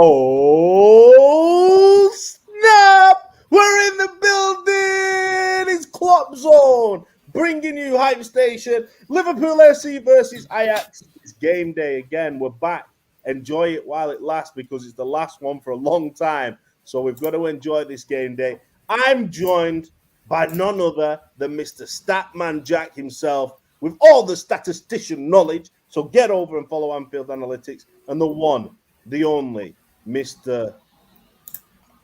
Oh, snap! We're in the building! It's Kloppzone, bringing you Hype Station. Liverpool FC versus Ajax. It's game day again. We're back. Enjoy it while it lasts because it's the last one for a long time. So we've got to enjoy this game day. I'm joined by none other than Mr. Statman Jack himself with all the statistician knowledge. So get over and follow Anfield Analytics and the one, the only, Mr.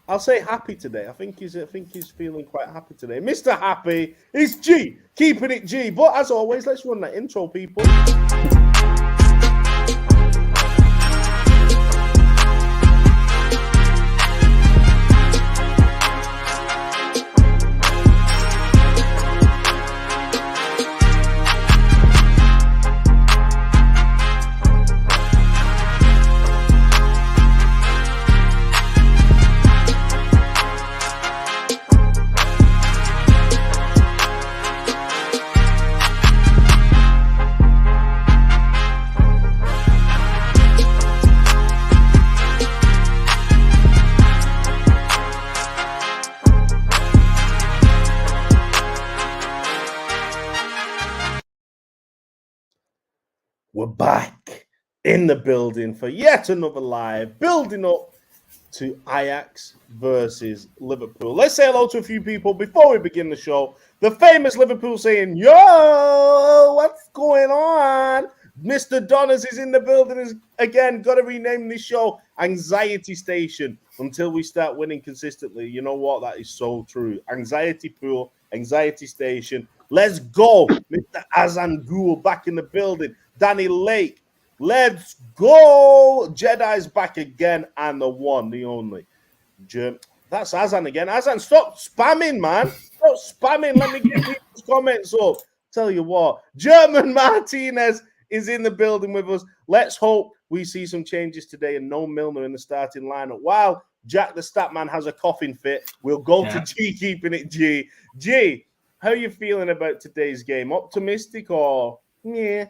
I'll say happy today. I think he's feeling quite happy today. Mr. Happy is G, keeping it G. But as always, let's run that intro, people. We're back in the building for yet another live, building up to Ajax versus Liverpool. Let's say hello to a few people before we begin the show. The famous Liverpool saying, yo, what's going on? Mr. Donners is in the building again. Got to rename this show Anxiety Station until we start winning consistently. You know what? That is so true. Anxiety Pool, Anxiety Station. Let's go. Mr. Azan Ghoul back in the building. Danny Lake, let's go. Jedi's back again, and the one, the only. That's Azan again. Azan, stop spamming, man. Stop spamming. Let me get people's comments up. Tell you what, German Martinez is in the building with us. Let's hope we see some changes today and no Milner in the starting lineup. While Jack the Statman has a coughing fit, we'll go to G, keeping it G. G, how are you feeling about today's game? Optimistic or yeah?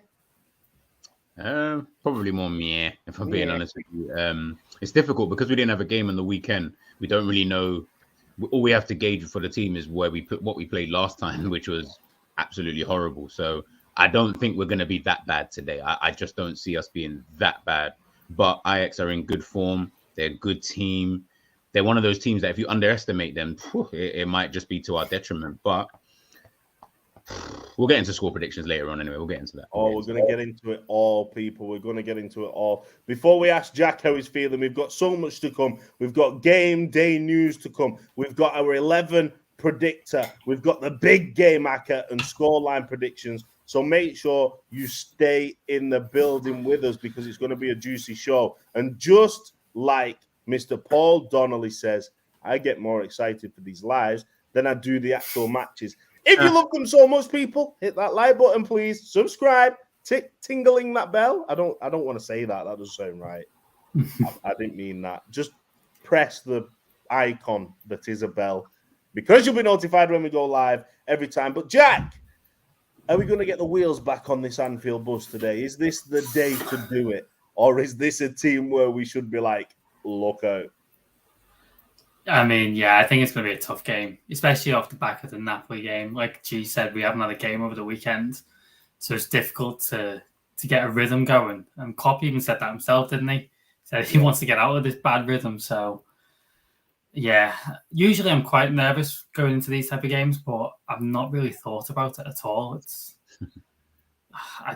Probably more meh, if I'm being honest with you. It's difficult because we didn't have a game on the weekend. We don't really know. All we have to gauge for the team is where we put what we played last time, which was absolutely horrible. So I don't think we're going to be that bad today. I just don't see us being that bad. But Ajax are in good form. They're a good team. They're one of those teams that if you underestimate them, it might just be to our detriment. But we'll get into score predictions later on anyway. We'll get into that. We're going to get into it all, people. We're going to get into it all. Before we ask Jack how he's feeling, we've got so much to come. We've got game day news to come. We've got our 11 predictor. We've got the big game hacker and scoreline predictions. So make sure you stay in the building with us because it's going to be a juicy show. And just like Mr. Paul Donnelly says, I get more excited for these lives than I do the actual matches. If you love them so much, people, hit that like button, please. Subscribe, tingling that bell. I don't want to say that. That doesn't sound right. I didn't mean that. Just press the icon that is a bell because you'll be notified when we go live every time. But Jack, are we going to get the wheels back on this Anfield bus today? Is this the day to do it? Or is this a team where we should be like, look out? I mean, yeah, I think it's going to be a tough game, especially off the back of the Napoli game. Like G said, we haven't had a game over the weekend, so it's difficult to get a rhythm going. And Klopp even said that himself, didn't he? He said he wants to get out of this bad rhythm. So, yeah, usually I'm quite nervous going into these type of games, but I've not really thought about it at all. I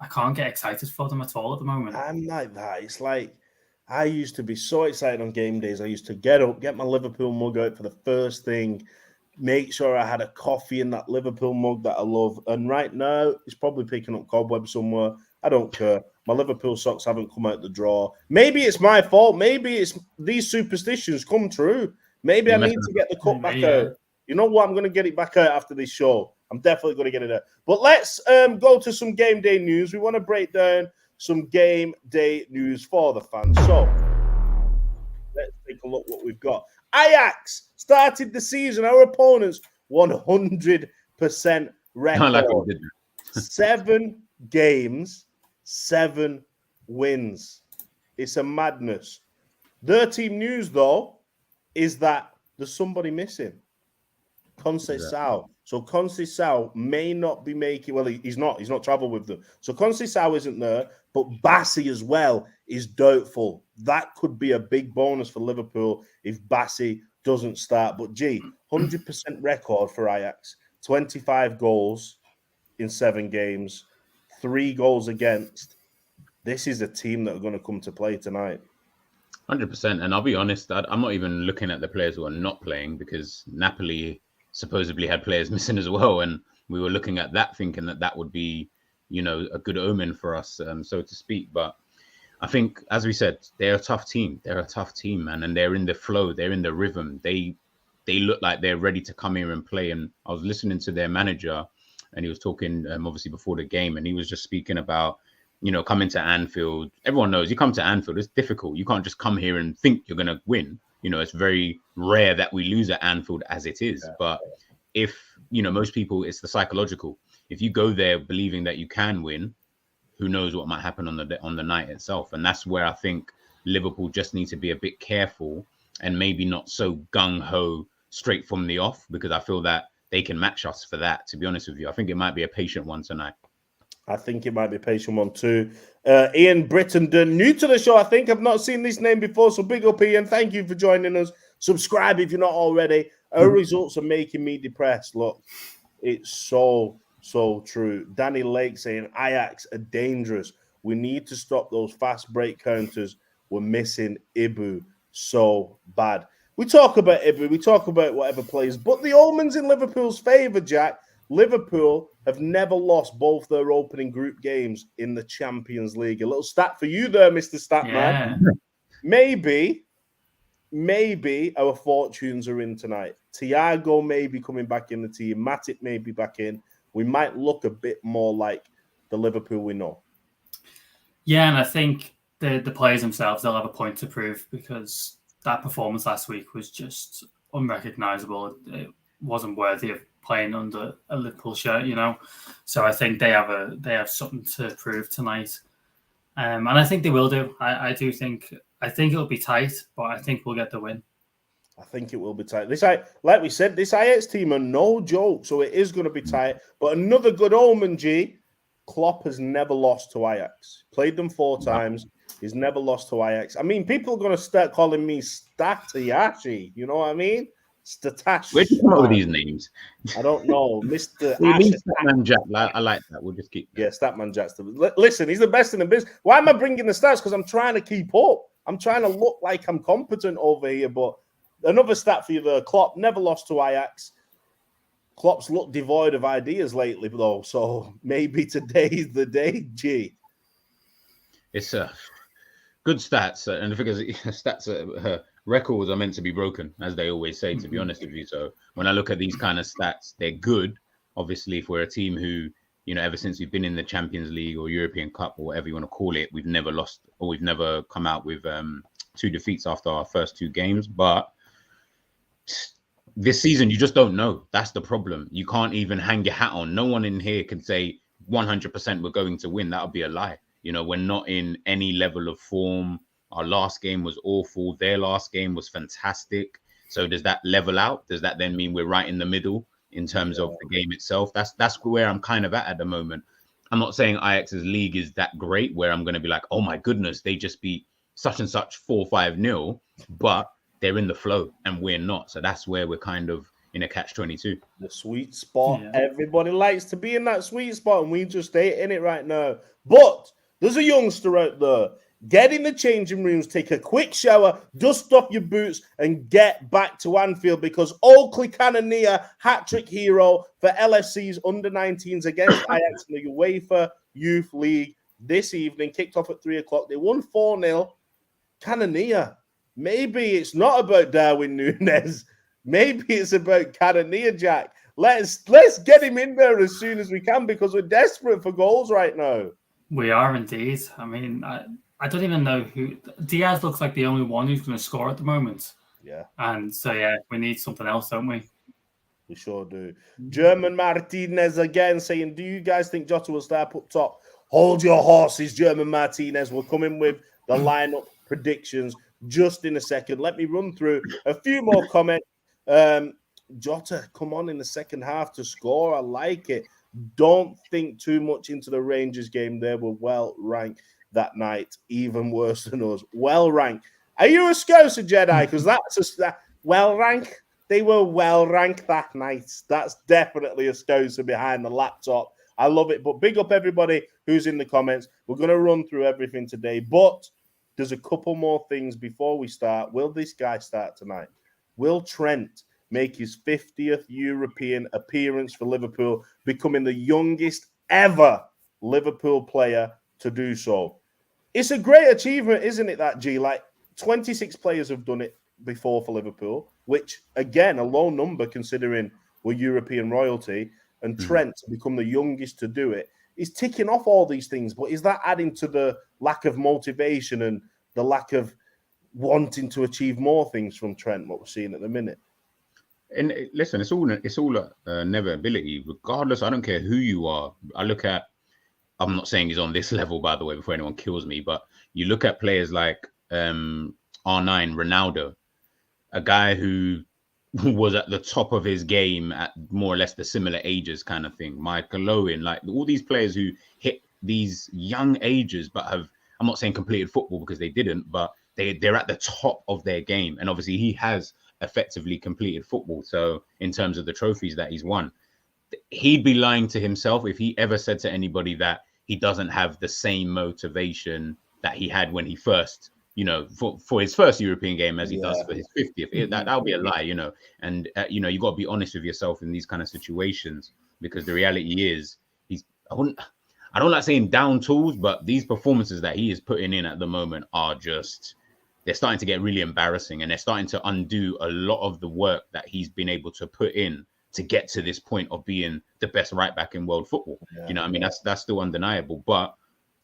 can't get excited for them at all at the moment. I'm like that. It's like, I used to be so excited on game days. I used to get up, get my Liverpool mug out for the first thing, make sure I had a coffee in that Liverpool mug that I love. And right now, it's probably picking up cobwebs somewhere. I don't care. My Liverpool socks haven't come out the drawer. Maybe it's my fault. Maybe it's these superstitions come true. Maybe I need to get the cup back out. You know what? I'm going to get it back out after this show. I'm definitely going to get it out. But let's go to some game day news. We want to break down some game day news for the fans. So let's take a look what we've got. Ajax started the season. Our opponents 100% record. 7 games, 7 wins. It's a madness. Their team news, though, is that there's somebody missing. Conceição. So Conceição may not be making. Well, he's not traveled with them. So Conceição isn't there, but Bassi as well is doubtful. That could be a big bonus for Liverpool if Bassi doesn't start. But 100% record for Ajax. 25 goals in 7 games, 3 goals against. This is a team that are going to come to play tonight. 100%. And I'll be honest, I'm not even looking at the players who are not playing, because Napoli supposedly had players missing as well. And we were looking at that thinking that would be, a good omen for us, so to speak. But I think, as we said, they're a tough team. They're a tough team, man. And they're in the flow. They're in the rhythm. They look like they're ready to come here and play. And I was listening to their manager, and he was talking, obviously, before the game. And he was just speaking about, coming to Anfield. Everyone knows you come to Anfield, it's difficult. You can't just come here and think you're going to win. It's very rare that we lose at Anfield as it is. Yeah. But if, most people, it's the psychological. If you go there believing that you can win, who knows what might happen on the night itself. And that's where I think Liverpool just need to be a bit careful and maybe not so gung-ho straight from the off, because I feel that they can match us for that, to be honest with you. I think it might be a patient one tonight. I think it might be a patient one too. Ian Brittenden, new to the show, I think. I've not seen this name before, so big up, Ian. Thank you for joining us. Subscribe if you're not already. Our results are making me depressed. Look, it's so true. Danny Lake saying Ajax are dangerous. We need to stop those fast break counters. We're missing Ibu so bad. We talk about Ibu, we talk about whatever plays, but the omens in Liverpool's favour, Jack. Liverpool have never lost both their opening group games in the Champions League. A little stat for you there, Mr. Statman. Yeah. Maybe our fortunes are in tonight. Thiago may be coming back in the team. Matip may be back in. We might look a bit more like the Liverpool we know. Yeah, and I think the players themselves, they'll have a point to prove, because that performance last week was just unrecognisable. It wasn't worthy of playing under a Liverpool shirt, So I think they have something to prove tonight, and I think they will do. I think it'll be tight, but I think we'll get the win. I think it will be tight. Like we said, this Ajax team are no joke, so it is going to be tight. But another good omen, G. Klopp has never lost to Ajax. Played them 4 times. He's never lost to Ajax. I mean, people are going to start calling me Statayashi. You know what I mean? Statash. Where'd you come up with these names? I don't know. Mr. Statman Jack. I like that. We'll just keep that. Yeah, Statman Jack. Listen, he's the best in the business. Why am I bringing the stats? Because I'm trying to keep up. I'm trying to look like I'm competent over here. But another stat for you there. Klopp never lost to Ajax. Klopp's looked devoid of ideas lately, though. So maybe today's the day, G. It's good stats. And the figures, stats records are meant to be broken, as they always say, to be honest with you. So when I look at these kind of stats, they're good. Obviously, if we're a team who, ever since we've been in the Champions League or European Cup or whatever you want to call it, we've never lost, or we've never come out with 2 defeats after our first 2 games. But this season, you just don't know. That's the problem. You can't even hang your hat on. No one in here can say 100% we're going to win. That would be a lie. We're not in any level of form. Our last game was awful. Their last game was fantastic. So does that level out? Does that then mean we're right in the middle in terms of the game itself? That's where I'm kind of at the moment. I'm not saying Ajax's league is that great where I'm going to be like, oh my goodness, they just beat such and such 4-5-0, but they're in the flow and we're not. So that's where we're kind of in a catch-22. The sweet spot. Yeah. Everybody likes to be in that sweet spot, and we just ain't in it right now. But there's a youngster out there. Get in the changing rooms, take a quick shower, dust off your boots, and get back to Anfield, because Oakley Cannoneer, hat-trick hero for LFC's under-19s against Ajax in the UEFA Youth League this evening. Kicked off at 3 o'clock. They won 4-0. Cannoneer. Maybe it's not about Darwin Núñez. Maybe it's about Cannoneer, Jack. Let's get him in there as soon as we can, because we're desperate for goals right now. We are indeed. I mean, I don't even know who. Diaz looks like the only one who's going to score at the moment. Yeah. And so, yeah, we need something else, don't we? We sure do. German Martinez again saying, do you guys think Jota will start up top? Hold your horses, German Martinez. We're coming with the lineup predictions just in a second. Let me run through a few more comments. Jota, come on in the second half to score. I like it. Don't think too much into the Rangers game. They were well ranked that night, even worse than us. Well ranked. Are you a Scouser Jedi? Because that's a well ranked. They were well ranked that night. That's definitely a Scouser behind the laptop. I love it. But big up everybody who's in the comments. We're going to run through everything today. But there's a couple more things before we start. Will this guy start tonight? Will Trent make his 50th European appearance for Liverpool, becoming the youngest ever Liverpool player to do so? It's a great achievement, isn't it, that, G? Like, 26 players have done it before for Liverpool, which, again, a low number considering we're European royalty, and Trent to become the youngest to do it. He's ticking off all these things, but is that adding to the lack of motivation and the lack of wanting to achieve more things from Trent, what we're seeing at the minute? And listen, it's all never ability, regardless. I don't care who you are. I'm not saying he's on this level, by the way, before anyone kills me, but you look at players like R9, Ronaldo, a guy who was at the top of his game at more or less the similar ages kind of thing. Michael Owen, like all these players who hit these young ages, but I'm not saying completed football because they didn't, but they're at the top of their game. And obviously he has effectively completed football. So in terms of the trophies that he's won, he'd be lying to himself if he ever said to anybody that he doesn't have the same motivation that he had when he first, for his first European game as he does for his 50th. That would be a lie, And, you got to be honest with yourself in these kind of situations, because the reality is I don't like saying down tools, but these performances that he is putting in at the moment are they're starting to get really embarrassing, and they're starting to undo a lot of the work that he's been able to put in to get to this point of being the best right back in world football. That's still undeniable, but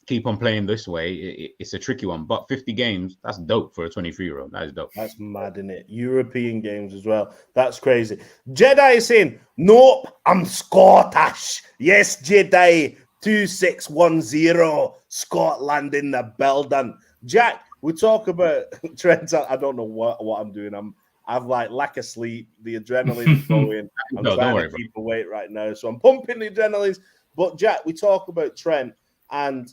keep on playing this way. It's a tricky one, but 50 games, that's dope for a 23-year-old. That is dope. That's mad, isn't it? European games as well. That's crazy. Jedi is saying, nope, I'm Scottish. Yes, Jedi, 2610, Scotland in the building. Jack, we talk about Trent. I don't know what I'm doing. I've lack of sleep. The adrenaline's going. I'm trying to keep awake right now, so I'm pumping the adrenalines. But Jack, we talk about Trent, and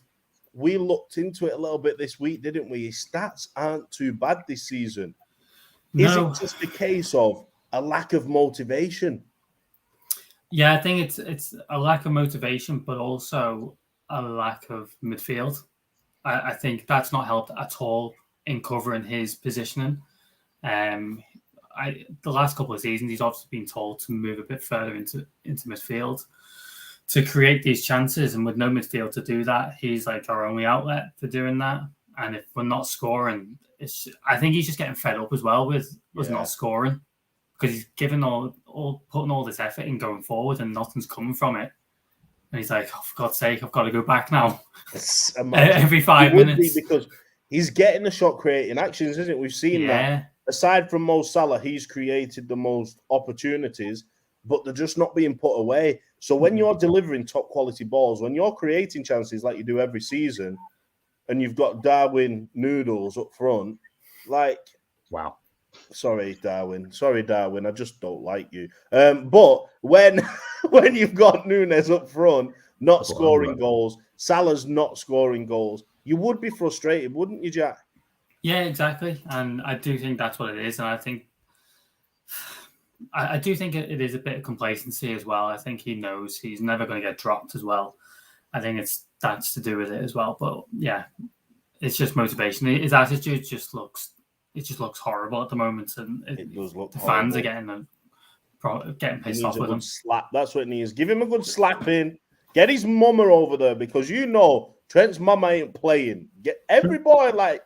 we looked into it a little bit this week, didn't we? His stats aren't too bad this season. No. Is it just a case of a lack of motivation? Yeah, I think it's a lack of motivation, but also a lack of midfield. I think that's not helped at all in covering his positioning. The last couple of seasons, he's obviously been told to move a bit further into midfield to create these chances, and with no midfield to do that, he's like our only outlet for doing that. And if we're not scoring, I think he's just getting fed up as well with not scoring, because he's given putting all this effort in going forward, and nothing's coming from it. And he's like, oh, for God's sake, I've got to go back now. Every 5 minutes. Because he's getting the shot creating actions, isn't it? We've seen that. Aside from Mo Salah, he's created the most opportunities, but they're just not being put away. So when you're delivering top quality balls, when you're creating chances like you do every season, and you've got Darwin Noodles up front, wow. Sorry, Darwin. I just don't like you. But when you've got Nunes up front, not scoring goals, Salah's not scoring goals, you would be frustrated, wouldn't you, Jack? Yeah, exactly. And I do think that's what it is. And I do think it is a bit of complacency as well. I think he knows he's never going to get dropped as well. I think that's to do with it as well. But yeah, it's just motivation. His attitude just looks horrible at the moment, and it does look. The fans are getting pissed off with him. Slap. That's what it needs. Give him a good slapping. Get his mama over there, because Trent's mama ain't playing. Get every boy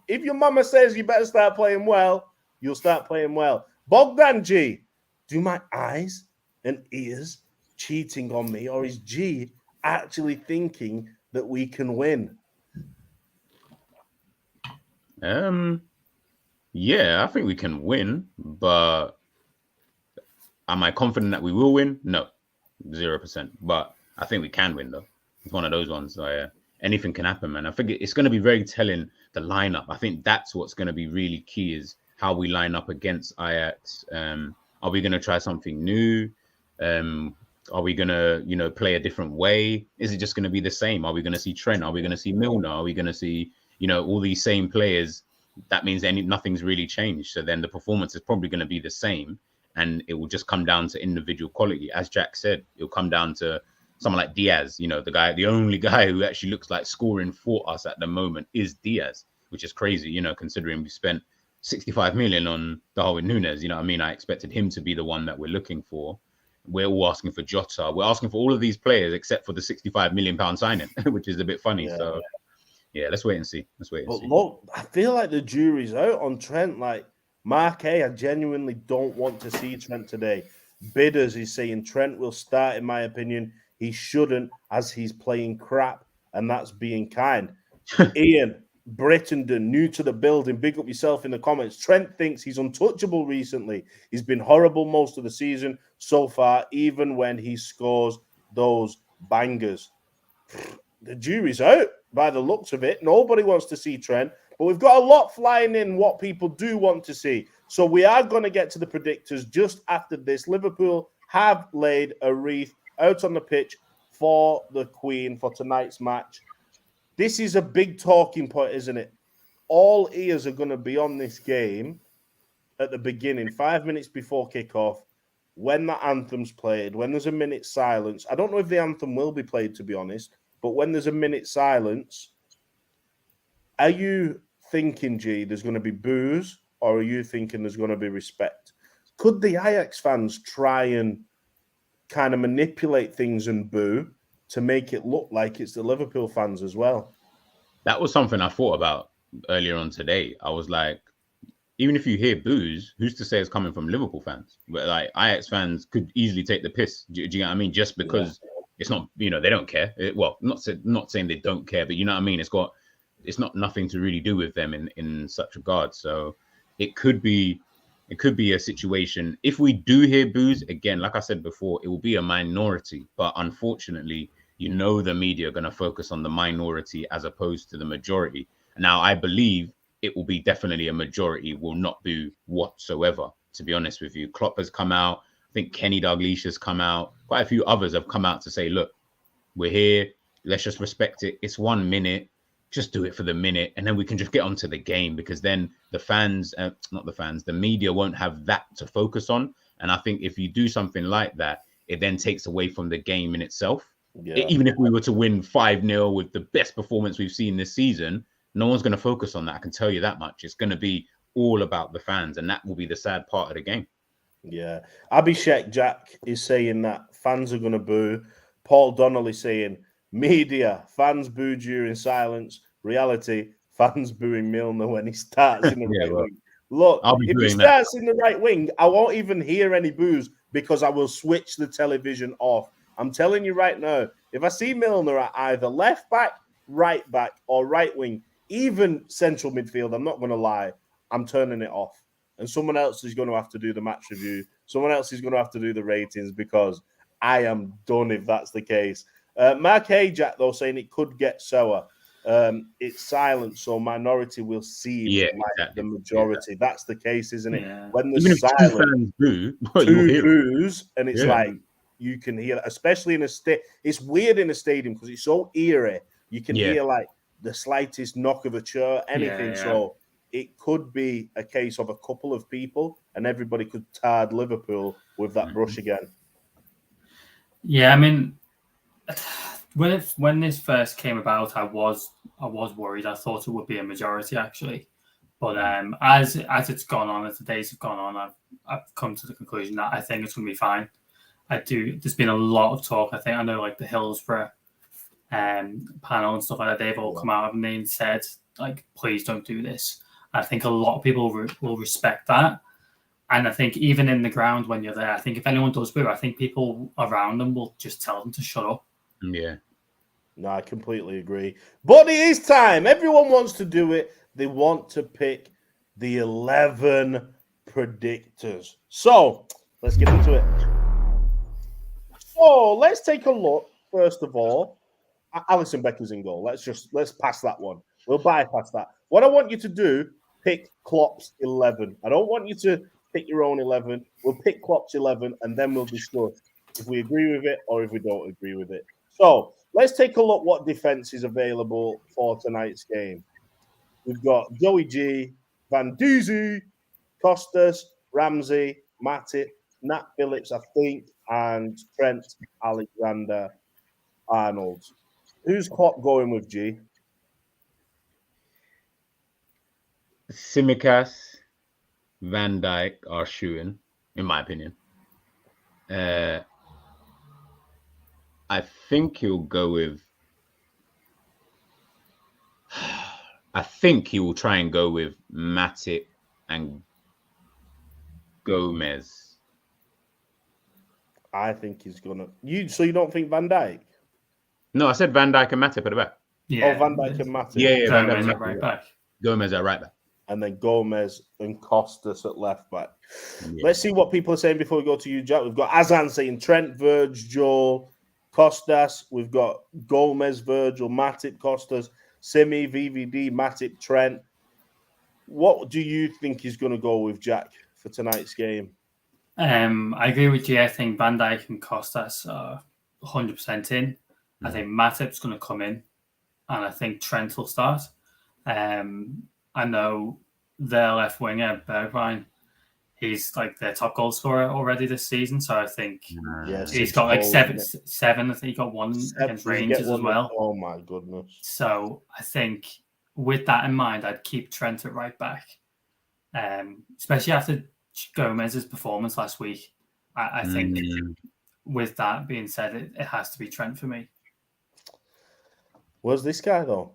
if your mama says you better start playing well, you'll start playing well. Bogdan G, do my eyes and ears cheating on me, or is G actually thinking that we can win? Yeah, I think we can win, but am I confident that we will win? No, 0%. But I think we can win, though. It's one of those ones. Anything can happen, man. I think it's going to be very telling the lineup. I think that's what's going to be really key, is how we line up against Ajax. Are we going to try something new? Are we going to, play a different way? Is it just going to be the same? Are we going to see Trent? Are we going to see Milner? Are we going to see, all these same players? That means nothing's really changed. So then the performance is probably going to be the same, and it will just come down to individual quality. As Jack said, it'll come down to someone like Diaz. The only guy who actually looks like scoring for us at the moment is Diaz, which is crazy, considering we spent 65 million on Darwin Núñez. I expected him to be the one that we're looking for. We're all asking for Jota. We're asking for all of these players except for the 65 million pound signing, which is a bit funny. Yeah, let's wait and see. Look, I feel like the jury's out on Trent. Like, Mark A, I genuinely don't want to see Trent today. Bidders is saying Trent will start, in my opinion. He shouldn't, as he's playing crap, and that's being kind. Ian, Brittenden, new to the building, big up yourself in the comments. Trent thinks he's untouchable recently. He's been horrible most of the season so far, even when he scores those bangers. The jury's out by the looks of it. Nobody wants to see Trent, but we've got a lot flying in what people do want to see. So we are going to get to the predictors just after this. Liverpool have laid a wreath out on the pitch for the Queen for tonight's match. This is a big talking point, isn't it? All ears are going to be on this game at the beginning, 5 minutes before kickoff, when the anthem's played, when there's a minute silence. I don't know if the anthem will be played, to be honest, but when there's a minute silence, are you thinking, G, there's going to be boos, or are you thinking there's going to be respect? Could the Ajax fans try and kind of manipulate things and boo to make it look like it's the Liverpool fans as well? That was something I thought about earlier on today. I was like, even if you hear boos, who's to say it's coming from Liverpool fans? But like Ajax fans could easily take the piss. Do you know what I mean? Just because it's not, they don't care. Not saying they don't care, but you know what I mean? It's not nothing to really do with them in such regard. So it could be a situation. If we do hear boos, again, like I said before, it will be a minority. But unfortunately, the media are going to focus on the minority as opposed to the majority. Now, I believe it will be definitely a majority will not boo whatsoever, to be honest with you. Klopp has come out. I think Kenny Dalglish has come out. Quite a few others have come out to say, look, we're here. Let's just respect it. It's 1 minute. Just do it for the minute. And then we can just get onto the game, because then the media won't have that to focus on. And I think if you do something like that, it then takes away from the game in itself. Yeah. Even if we were to win 5-0 with the best performance we've seen this season, no one's going to focus on that. I can tell you that much. It's going to be all about the fans, and that will be the sad part of the game. Yeah. Abhishek Jack is saying that fans are going to boo. Paul Donnelly saying, media, fans boo during silence. Reality, fans booing Milner when he starts in the right wing. Look, if he starts in the right wing, I won't even hear any boos, because I will switch the television off. I'm telling you right now, if I see Milner at either left back, right back, or right wing, even central midfield, I'm not going to lie, I'm turning it off. And someone else is going to have to do the match review. Someone else is going to have to do the ratings, because I am done if that's the case. Mark Ajax, though, saying it could get sour. It's silent, so minority will seem like the majority. That's the case, isn't it? Yeah. When there's silent, two boos, and it's like you can hear, especially in a it's weird in a stadium because it's so eerie. You can hear like the slightest knock of a chair, anything. So it could be a case of a couple of people, and everybody could tard Liverpool with that brush again. Yeah, I mean, when this first came about, I was worried. I thought it would be a majority, actually, but as it's gone on, as the days have gone on, I've come to the conclusion that I think it's going to be fine. There's been a lot of talk. I know like the Hillsborough panel and stuff like that, they've all come out and said, like, please don't do this. I think a lot of people will respect that. And I think even in the ground when you're there, I think if anyone does boo, I think people around them will just tell them to shut up. Yeah. No, I completely agree. But it is time. Everyone wants to do it. They want to pick the 11 predictors. So let's get into it. So let's take a look, first of all. Alisson Becker's in goal. Let's pass that one. We'll bypass that. What I want you to do, pick Klopp's 11. I don't want you to pick your own 11. We'll pick Klopp's 11, and then we'll discuss if we agree with it or if we don't agree with it. So let's take a look what defense is available for tonight's game. We've got Joey G, Van Duzy, Costas, Ramsey, Matip, Nat Phillips, I think, and Trent Alexander-Arnold. Who's Klopp going with, G? Tsimikas, Van Dijk are shooting, in my opinion. I think he'll go with. I think he will try and go with Matip and Gomez. I think he's gonna. So you don't think Van Dijk? No, I said Van Dijk and Matip at the back. Yeah. Oh, Van Dijk and Matip. Yeah, Van Dijk Gomez and at right Matip. back. Gomez at right back. And then Gomez and Costas at left back. Yeah. Let's see what people are saying before we go to you, Jack. We've got Azan saying Trent, Verge, Joel, Costas. We've got Gomez, Virgil, Matip, Costas, Simi, VVD, Matip, Trent. What do you think he's going to go with, Jack, for tonight's game? I agree with you. I think Van Dijk and Costas are 100% in. I think Matip's going to come in, and I think Trent will start. I know their left winger, Bergwijn, he's like their top goal scorer already this season. So I think he's got like seven. I think he got one against Rangers as well. Oh my goodness. So I think with that in mind, I'd keep Trent at right back. Especially after Gomez's performance last week. I think with that being said, it has to be Trent for me. Where's this guy though?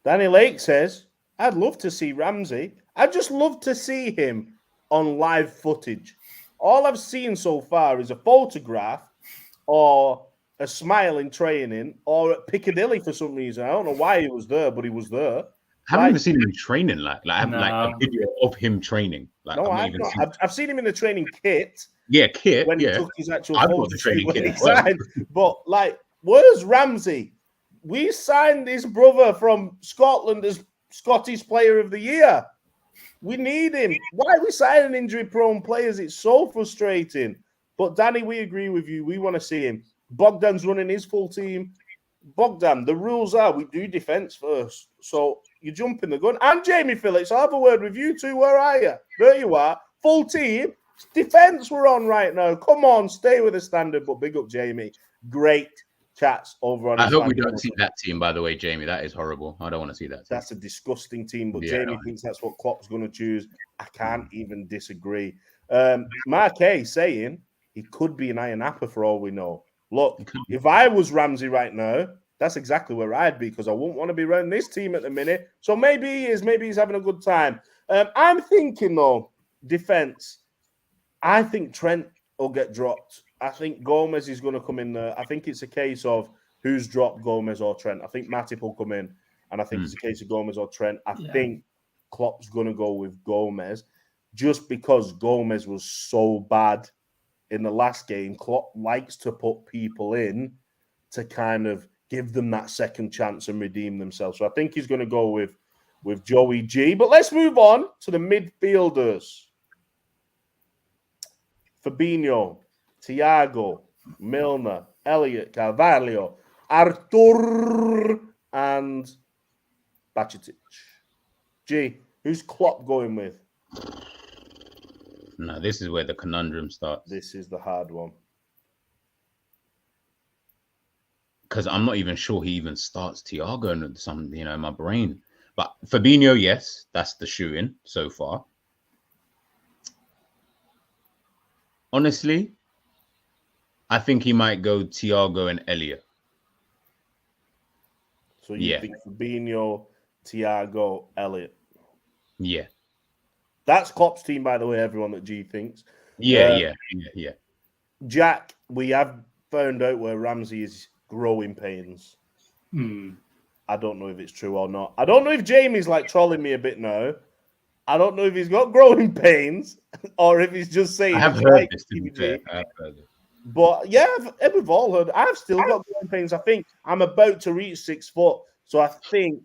Danny Lake says, I'd love to see Ramsey. I'd just love to see him on live footage. All I've seen so far is a photograph or a smile in training or at Piccadilly for some reason. I don't know why he was there, but he was there. I haven't even seen him in training. Like I have like a video of him training. Like, no, I've not. I've seen him in the training kit. Yeah, kit. When he took his actual I've got the training kit. But like, where's Ramsey? We signed his brother from Scotland as Scottish Player of the Year. We need him. Why are we signing injury-prone players? It's so frustrating. But Danny, we agree with you. We want to see him. Bogdan's running his full team. Bogdan, the rules are we do defense first. So you jump in the gun. And Jamie Phillips, I'll have a word with you too. Where are you? There you are. Full team. Defense we're on right now. Come on, stay with the standard. But big up, Jamie. Great chats over on. I hope we don't see that team, by the way, Jamie. That is horrible. I don't want to see that team. That's a disgusting team, but Jamie thinks that's what Klopp's going to choose. I can't even disagree. Mark A saying he could be an Iron Apple for all we know. Look, if I was Ramsey right now, that's exactly where I'd be because I wouldn't want to be around this team at the minute. So maybe he is. Maybe he's having a good time. I'm thinking, though, defense. I think Trent will get dropped. I think Gomez is going to come in there. I think it's a case of who's dropped Gomez or Trent. I think Matip will come in, and I think it's a case of Gomez or Trent. I think Klopp's going to go with Gomez just because Gomez was so bad in the last game. Klopp likes to put people in to kind of give them that second chance and redeem themselves. So I think he's going to go with Joey G. But let's move on to the midfielders. Fabinho, Thiago, Milner, Elliott, Carvalho, Artur, and Bajcetic. G, who's Klopp going with? No, this is where the conundrum starts. This is the hard one. Because I'm not even sure he even starts Thiago and some, in my brain. But Fabinho, yes, that's the shoe-in so far. Honestly, I think he might go Thiago and Elliott. So you think Fabinho, Thiago, Elliott? Yeah. That's Klopp's team, by the way, everyone that G thinks. Yeah. Jack, we have found out where Ramsey is growing pains. I don't know if it's true or not. I don't know if Jamie's like trolling me a bit now. I don't know if he's got growing pains or if he's just saying. I have heard this, to be fair. But yeah, we've all heard. I've still got growing pains. I think I'm about to reach 6 foot. So I think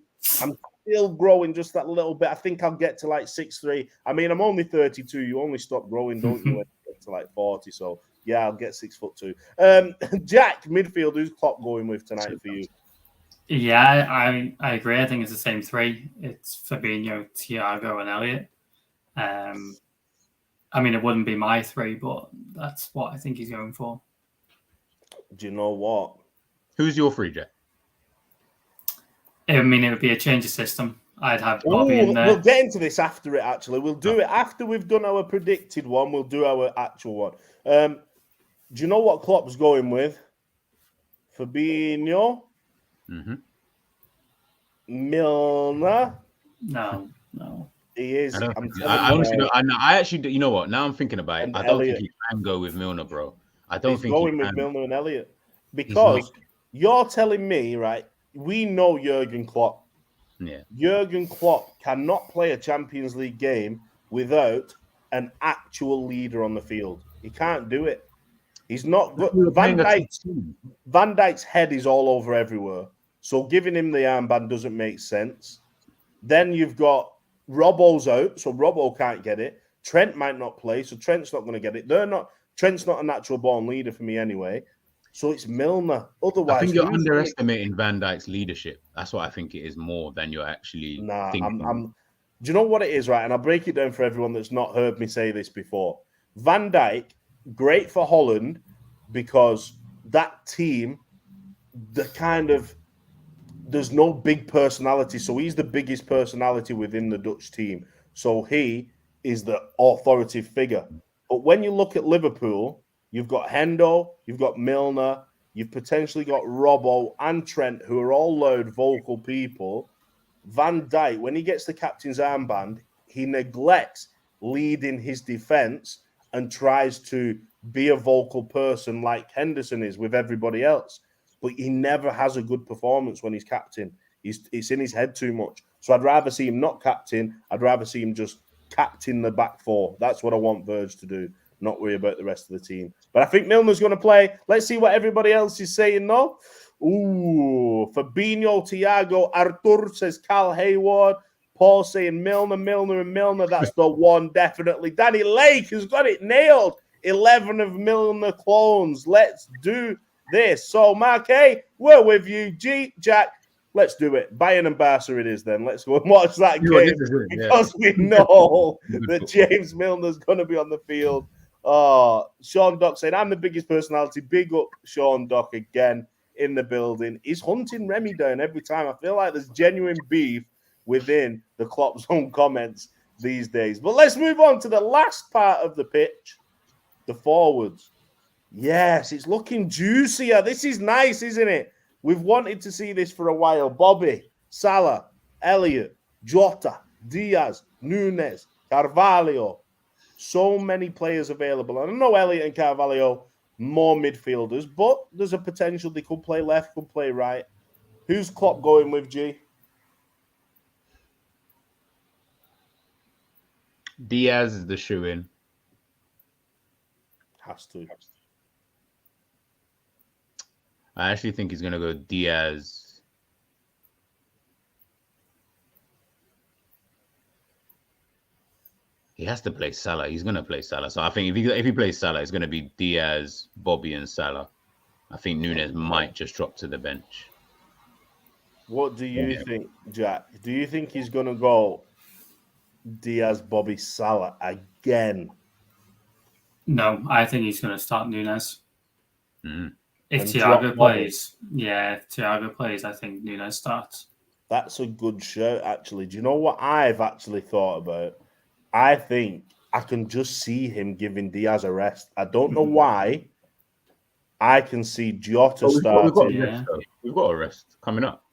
still growing just that little bit. I think I'll get to like 6'3". I mean, I'm only 32. You only stop growing, don't you, when you get to like 40? So yeah, I'll get 6'2". Jack, midfield, who's Klopp going with tonight for you? Yeah, I agree. I think it's the same three. It's Fabinho, Thiago, and Elliot. I mean, it wouldn't be my three, but that's what I think he's going for. Do you know what? Who's your three, Jack? I mean, it would be a change of system. I'd have Bobby in there. We'll get into this after it, actually. We'll do it after we've done our predicted one. We'll do our actual one. Do you know what Klopp's going with? Fabinho? Mm-hmm. Milner? No. He is. I honestly don't. I actually, you know what? Now I'm thinking about it. I don't think he can go with Milner, bro. I don't think going with Milner and Elliot. Because you're telling me, right? We know Jurgen Klopp. Yeah. Jurgen Klopp cannot play a Champions League game without an actual leader on the field. He can't do it. He's not good. Van Dijk's head is all over everywhere. So giving him the armband doesn't make sense. Then you've got Robbo's out, so Robbo can't get it. Trent might not play, so Trent's not going to get it. Trent's not a natural born leader for me anyway. So it's Milner. Otherwise, I think you're underestimating Van Dijk's leadership. That's what I think it is more than you're actually thinking. Do you know what it is, right? And I'll break it down for everyone that's not heard me say this before. Van Dijk, great for Holland because that team, there's no big personality. So he's the biggest personality within the Dutch team. So he is the authoritative figure. But when you look at Liverpool, you've got Hendo, you've got Milner, you've potentially got Robbo and Trent, who are all loud, vocal people. Van Dijk, when he gets the captain's armband, he neglects leading his defense and tries to be a vocal person like Henderson is with everybody else. But he never has a good performance when he's captain. It's in his head too much. So I'd rather see him not captain. I'd rather see him just captain the back four. That's what I want Verge to do. Not worry about the rest of the team. But I think Milner's going to play. Let's see what everybody else is saying, though. Ooh, Fabinho, Thiago, Artur says Cal Hayward. Paul saying Milner. That's the one, definitely. Danny Lake has got it nailed. 11 of Milner clones. Let's do this. So, Mark A, we're with you. Jack, let's do it. Bayern and Barca it is then. Let's go and watch that game because we know that James Milner's going to be on the field. Oh, Sean Dock saying, I'm the biggest personality. Big up Sean Dock again in the building. He's hunting Remy down every time. I feel like there's genuine beef within the Kloppzone comments these days. But let's move on to the last part of the pitch, the forwards. Yes, it's looking juicier. This is nice, isn't it? We've wanted to see this for a while. Bobby, Salah, Elliot, Jota, Diaz, Nunes, Carvalho. So many players available. I don't know Elliot and Carvalho, more midfielders, but there's a potential they could play left, could play right. Who's Klopp going with, G? Diaz is the shoe-in. Has to. I actually think he's going to go Diaz. He has to play Salah. He's going to play Salah. So I think if he plays Salah, it's going to be Diaz, Bobby, and Salah. I think Nunes might just drop to the bench. What do you think, Jack? Do you think he's going to go Diaz, Bobby, Salah again? No, I think he's going to start Nunes. Mm. If Thiago plays, I think Nunes starts. That's a good shout, actually. Do you know what I've actually thought about? I think I can just see him giving Diaz a rest. I don't know why. I can see Jota starting. We've got a rest coming up.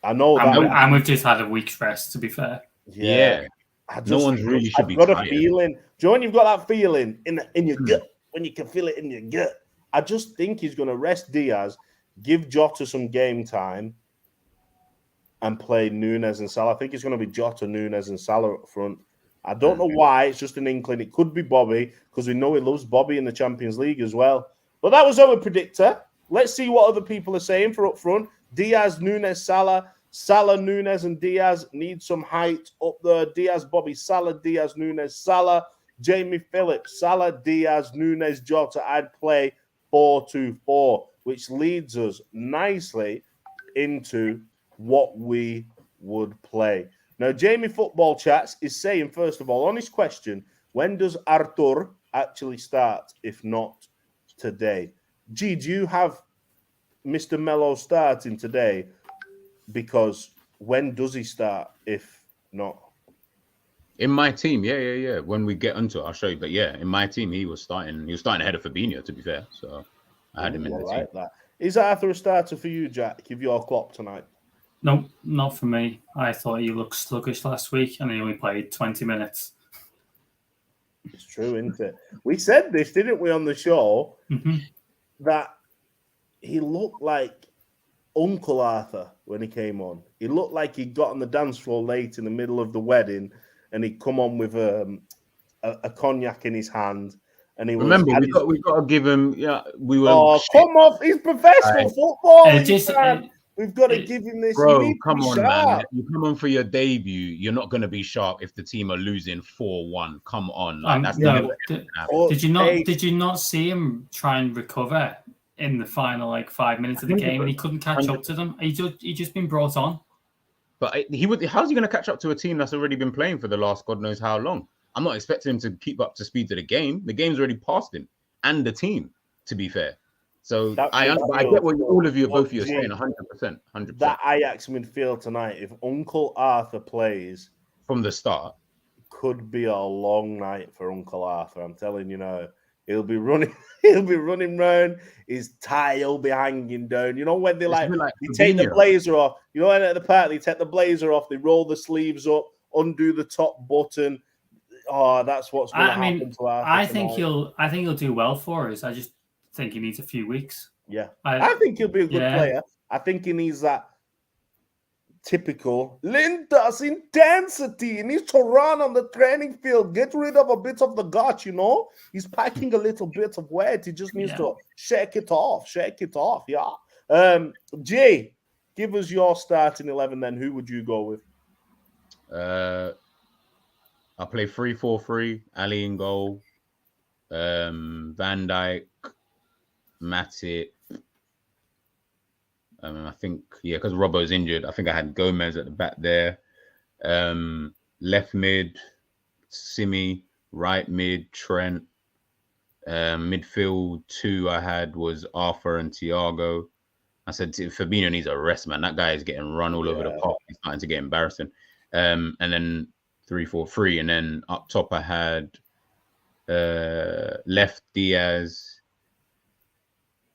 I know that. And we've just had a week's rest, to be fair. Yeah. No one's really should be tired. I've got tired. a feeling. Do you know when you've got that feeling in your gut? When you can feel it in your gut? I just think he's going to rest Diaz, give Jota some game time, and play Nunes and Salah. I think it's going to be Jota, Nunes, and Salah up front. I don't know why. It's just an inkling. It could be Bobby because we know he loves Bobby in the Champions League as well. But that was our predictor. Let's see what other people are saying for up front. Diaz, Nunes, Salah. Salah, Nunes, and Diaz need some height up there. Diaz, Bobby, Salah, Diaz, Nunes, Salah, Jamie Phillips, Salah, Diaz, Nunes, Jota. I'd play 4-2-4, which leads us nicely into what we would play. Now, Jamie Football Chats is saying, first of all, honest question, when does Arthur actually start, if not today? G, do you have Mr. Mello starting today? Because when does he start, if not? In my team, yeah. When we get onto it, I'll show you. But yeah, in my team, he was starting ahead of Fabinho, to be fair. So I had him in the team. That. Is Arthur a starter for you, Jack, if you're Klopp tonight? No, not for me. I thought he looked sluggish last week and he only played 20 minutes. It's true, isn't it? We said this, didn't we, on the show, that he looked like Uncle Arthur when he came on. He looked like he got on the dance floor late in the middle of the wedding and he'd come on with a cognac in his hand. And he remember, we got to give him. Yeah, we were. Oh, come off! He's professional football. We've got to give him this. Bro, come on, man! You come on for your debut. You're not going to be sharp if the team are losing 4-1. Come on, that's Did you not see him try and recover in the final 5 minutes of the game, and he couldn't catch up to them? He just been brought on. But how's he going to catch up to a team that's already been playing for the last God knows how long? I'm not expecting him to keep up to speed to the game. The game's already past him and the team, to be fair. So I get what both of you are saying 100%. That Ajax midfield tonight, if Uncle Arthur plays from the start, could be a long night for Uncle Arthur. I'm telling you now. He'll be running round. His tie will be hanging down. You know when they take the blazer off. You know when at the park they take the blazer off, they roll the sleeves up, undo the top button. Oh, that's what's going to happen to Arthur. I think he'll do well for us. I just think he needs a few weeks. Yeah, I think he'll be a good player. I think he needs that typical Lindas intensity. He needs to run on the training field, get rid of a bit of the gut. He's packing a little bit of weight. He just needs to shake it off. Yeah. Jay, give us your starting 11. Then who would you go with? I'll play 3-4-3, Ali in goal, Van Dijk, Matip. I think, because Robbo's injured, I think I had Gomez at the back there. Left mid, Simi, right mid, Trent. Midfield 2 I had was Arthur and Thiago. I said Fabinho needs a rest, man. That guy is getting run all over the park. He's starting to get embarrassing. And then 3-4-3, and then up top I had left Diaz,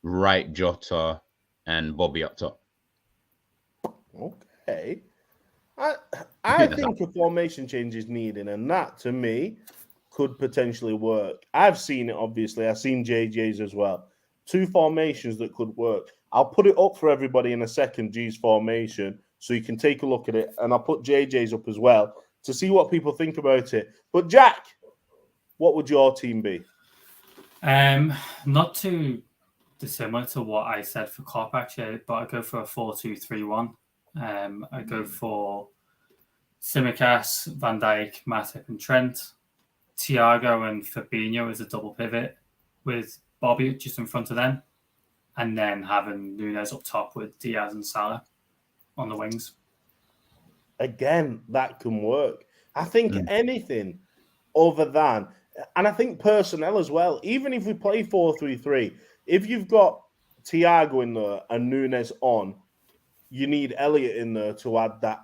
right Jota, and Bobby up top. Okay. I think a formation change is needed, and that to me could potentially work. I've seen it, obviously. I've seen JJ's as well. 2 formations that could work. I'll put it up for everybody in a second, G's formation, so you can take a look at it, and I'll put JJ's up as well to see what people think about it. But Jack, what would your team be? Not too dissimilar to what I said for Klopp, actually, but I go for a 4-2-3-1. I go for Tsimikas, Van Dijk, Matip and Trent, Thiago and Fabinho as a double pivot with Bobby just in front of them, and then having Nunes up top with Diaz and Salah on the wings. Again, that can work. I think anything other than, and I think personnel as well, even if we play 4-3-3, if you've got Thiago in there and Nunes on, you need Elliott in there to add that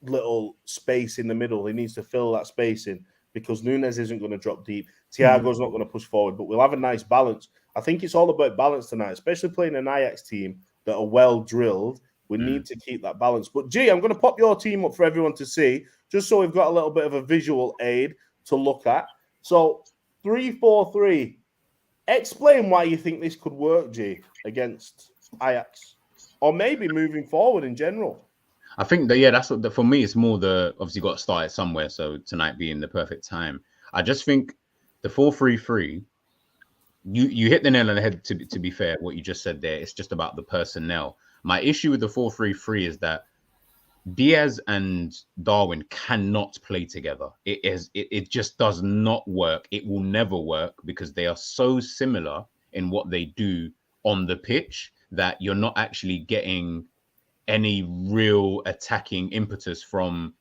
little space in the middle. He needs to fill that space in because Nunes isn't going to drop deep. Thiago's not going to push forward, but we'll have a nice balance. I think it's all about balance tonight, especially playing an Ajax team that are well drilled. We need to keep that balance. But, G, I'm going to pop your team up for everyone to see, just so we've got a little bit of a visual aid to look at. So, 3-4-3. Explain why you think this could work, G, against Ajax. Or maybe moving forward in general. I think that, that's what for me, it's more obviously got to start it somewhere. So, tonight being the perfect time. I just think the 4-3-3, you hit the nail on the head, to be fair, what you just said there. It's just about the personnel. My issue with the 4-3-3 is that Diaz and Darwin cannot play together. It just does not work. It will never work because they are so similar in what they do on the pitch that you're not actually getting any real attacking impetus from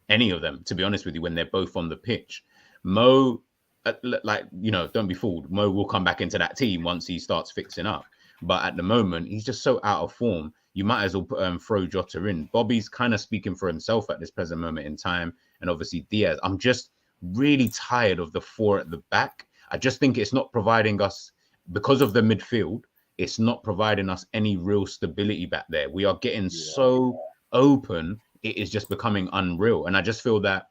any of them, to be honest with you, when they're both on the pitch. Mo, don't be fooled. Mo will come back into that team once he starts fixing up. But at the moment, he's just so out of form. You might as well throw Jota in. Bobby's kind of speaking for himself at this present moment in time. And obviously Diaz. I'm just really tired of the four at the back. I just think it's not providing us, because of the midfield, it's not providing us any real stability back there. We are getting so open, it is just becoming unreal. And I just feel that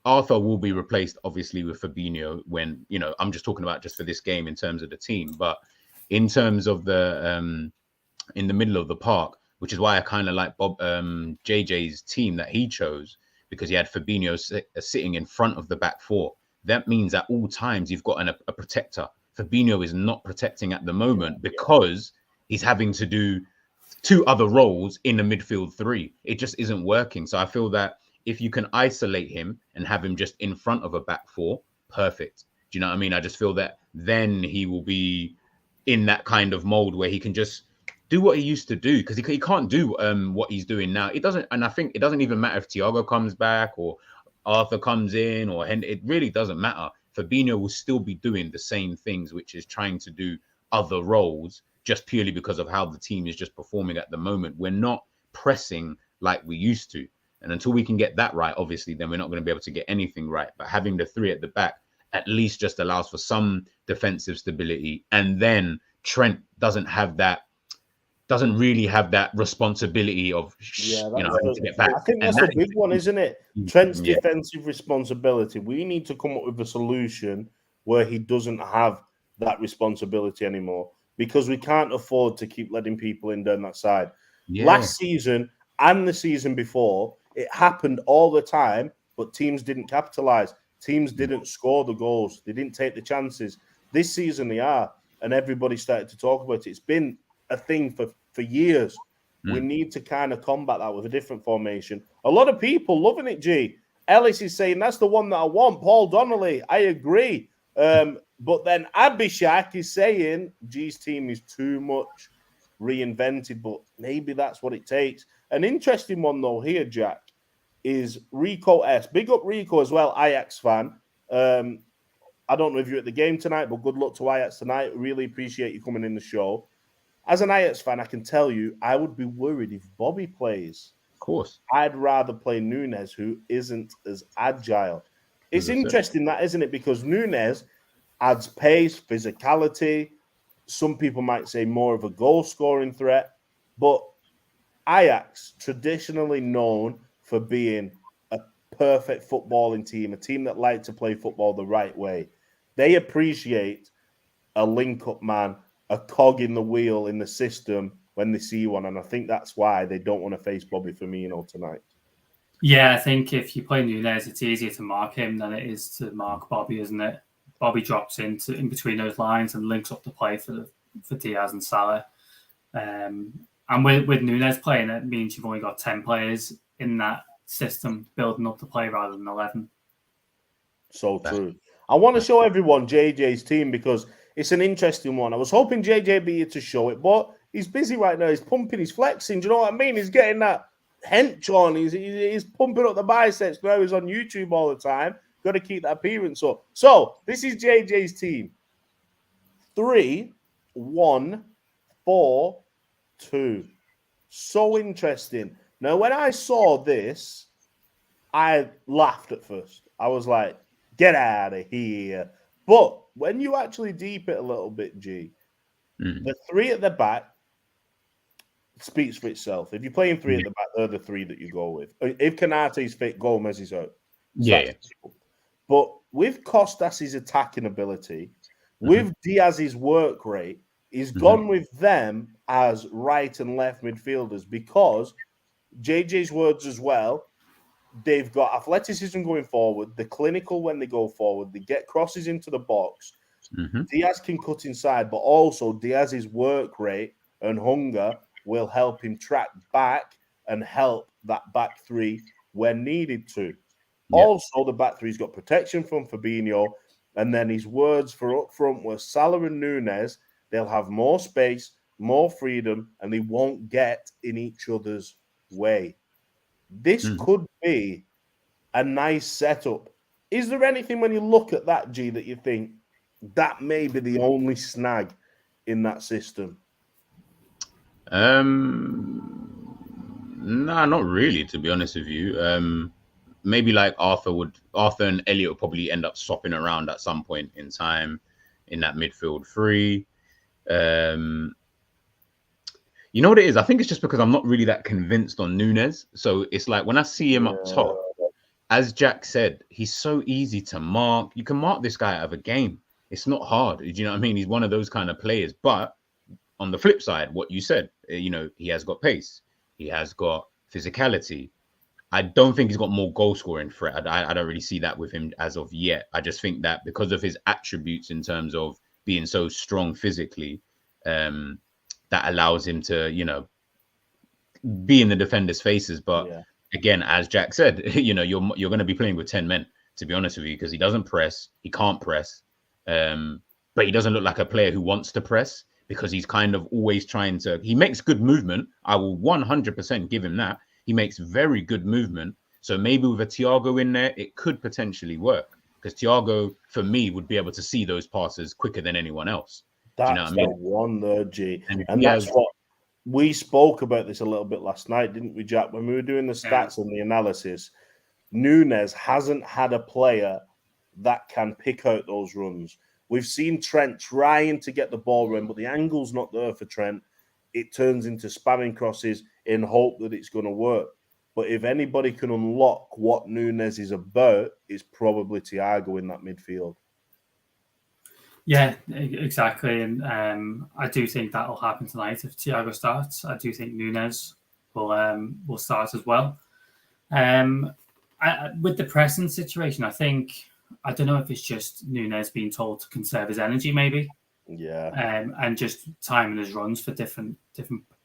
Arthur will be replaced, obviously, with Fabinho when, I'm just talking about just for this game in terms of the team. But in terms of the in the middle of the park, which is why I kind of like JJ's team that he chose, because he had Fabinho sitting in front of the back four. That means at all times you've got a protector. Fabinho is not protecting at the moment because he's having to do two other roles in the midfield three. It just isn't working. So I feel that if you can isolate him and have him just in front of a back four, perfect. Do you know what I mean? I just feel that then he will be in that kind of mold where he can just do what he used to do, because he can't do what he's doing now. It doesn't, and I think it doesn't even matter if Thiago comes back or Arthur comes in or it really doesn't matter. Fabinho will still be doing the same things, which is trying to do other roles just purely because of how the team is just performing at the moment. We're not pressing like we used to. And until we can get that right, obviously, then we're not going to be able to get anything right. But having the three at the back at least just allows for some defensive stability. And then Trent doesn't really have that responsibility of to get back. I think that's a big one, isn't it? Trent's defensive responsibility. We need to come up with a solution where he doesn't have that responsibility anymore, because we can't afford to keep letting people in down that side. Last season and the season before, it happened all the time, but teams didn't capitalize. Teams didn't score the goals. They didn't take the chances. This season they are, and everybody started to talk about it. It's been a thing for years. We need to kind of combat that with a different formation. A lot of people loving it, G. Ellis is saying that's the one that I want. Paul Donnelly, I agree. But then Abhishek is saying G's team is too much reinvented, but maybe that's what it takes. An interesting one, though, here, Jack, is Rico S. Big up Rico as well, Ajax fan. I don't know if you're at the game tonight, but good luck to Ajax tonight. Really appreciate you coming in the show. As an Ajax fan, I can tell you, I would be worried if Bobby plays. Of course. I'd rather play Nunes, who isn't as agile. It's interesting that, isn't it? Because Nunes adds pace, physicality. Some people might say more of a goal-scoring threat. But Ajax, traditionally known for being a perfect footballing team, a team that like to play football the right way. They appreciate a link-up man, a cog in the wheel in the system when they see one. And I think that's why they don't want to face Bobby Firmino tonight. Yeah, I think if you play Nunes, it's easier to mark him than it is to mark Bobby, isn't it? Bobby drops in between those lines and links up the play for Diaz and Salah. And with Nunes playing, it means you've only got 10 players in that system building up the play rather than 11. So true. I want to show everyone JJ's team because it's an interesting one. I was hoping JJ would be here to show it, but he's busy right now. He's pumping, he's flexing. Do you know what I mean? He's getting that hench on. He's pumping up the biceps. Now he's on YouTube all the time. Got to keep that appearance up. So this is JJ's team. 3-1-4-2. So interesting. Now, when I saw this, I laughed at first. I was like, get out of here. But when you actually deep it a little bit, G, the three at the back speaks for itself. If you're playing three at the back, they're the three that you go with. If Konate's fit, Gomez is out. But with Kostas' attacking ability, with Diaz's work rate, he's gone with them as right and left midfielders because JJ's words as well, they've got athleticism going forward, they're clinical when they go forward, they get crosses into the box. Diaz can cut inside, but also Diaz's work rate and hunger will help him track back and help that back three when needed to. Yeah. Also, the back three's got protection from Fabinho, and then his words for up front were Salah and Nunez. They'll have more space, more freedom, and they won't get in each other's way. This could be a nice setup. Is there anything when you look at that, G, that you think that may be the only snag in that system? Nah, not really, to be honest with you. Maybe like Arthur and Elliot would probably end up swapping around at some point in time in that midfield three. You know what it is? I think it's just because I'm not really that convinced on Nunez. So it's like when I see him up top, as Jack said, he's so easy to mark. You can mark this guy out of a game. It's not hard. Do you know what I mean? He's one of those kind of players. But on the flip side, what you said, he has got pace. He has got physicality. I don't think he's got more goal scoring threat. I don't really see that with him as of yet. I just think that because of his attributes in terms of being so strong physically, that allows him to, be in the defenders' faces. But again, as Jack said, you're going to be playing with 10 men, to be honest with you, because he doesn't press, he can't press, but he doesn't look like a player who wants to press because he's kind of always trying to. He makes good movement. I will 100% give him that. He makes very good movement. So maybe with a Thiago in there, it could potentially work because Thiago, for me, would be able to see those passes quicker than anyone else. That's you know what I mean? the one there, G. And that's what we spoke about this a little bit last night, didn't we, Jack? When we were doing the stats and the analysis, Nunez hasn't had a player that can pick out those runs. We've seen Trent trying to get the ball run, but the angle's not there for Trent. It turns into spamming crosses in hope that it's going to work. But if anybody can unlock what Nunez is about, it's probably Thiago in that midfield. Yeah, exactly. And I do think that will happen tonight if Thiago starts. I do think Nunez will start as well. With the pressing situation, I don't know if it's just Nunez being told to conserve his energy, maybe. Yeah. And just timing his runs for different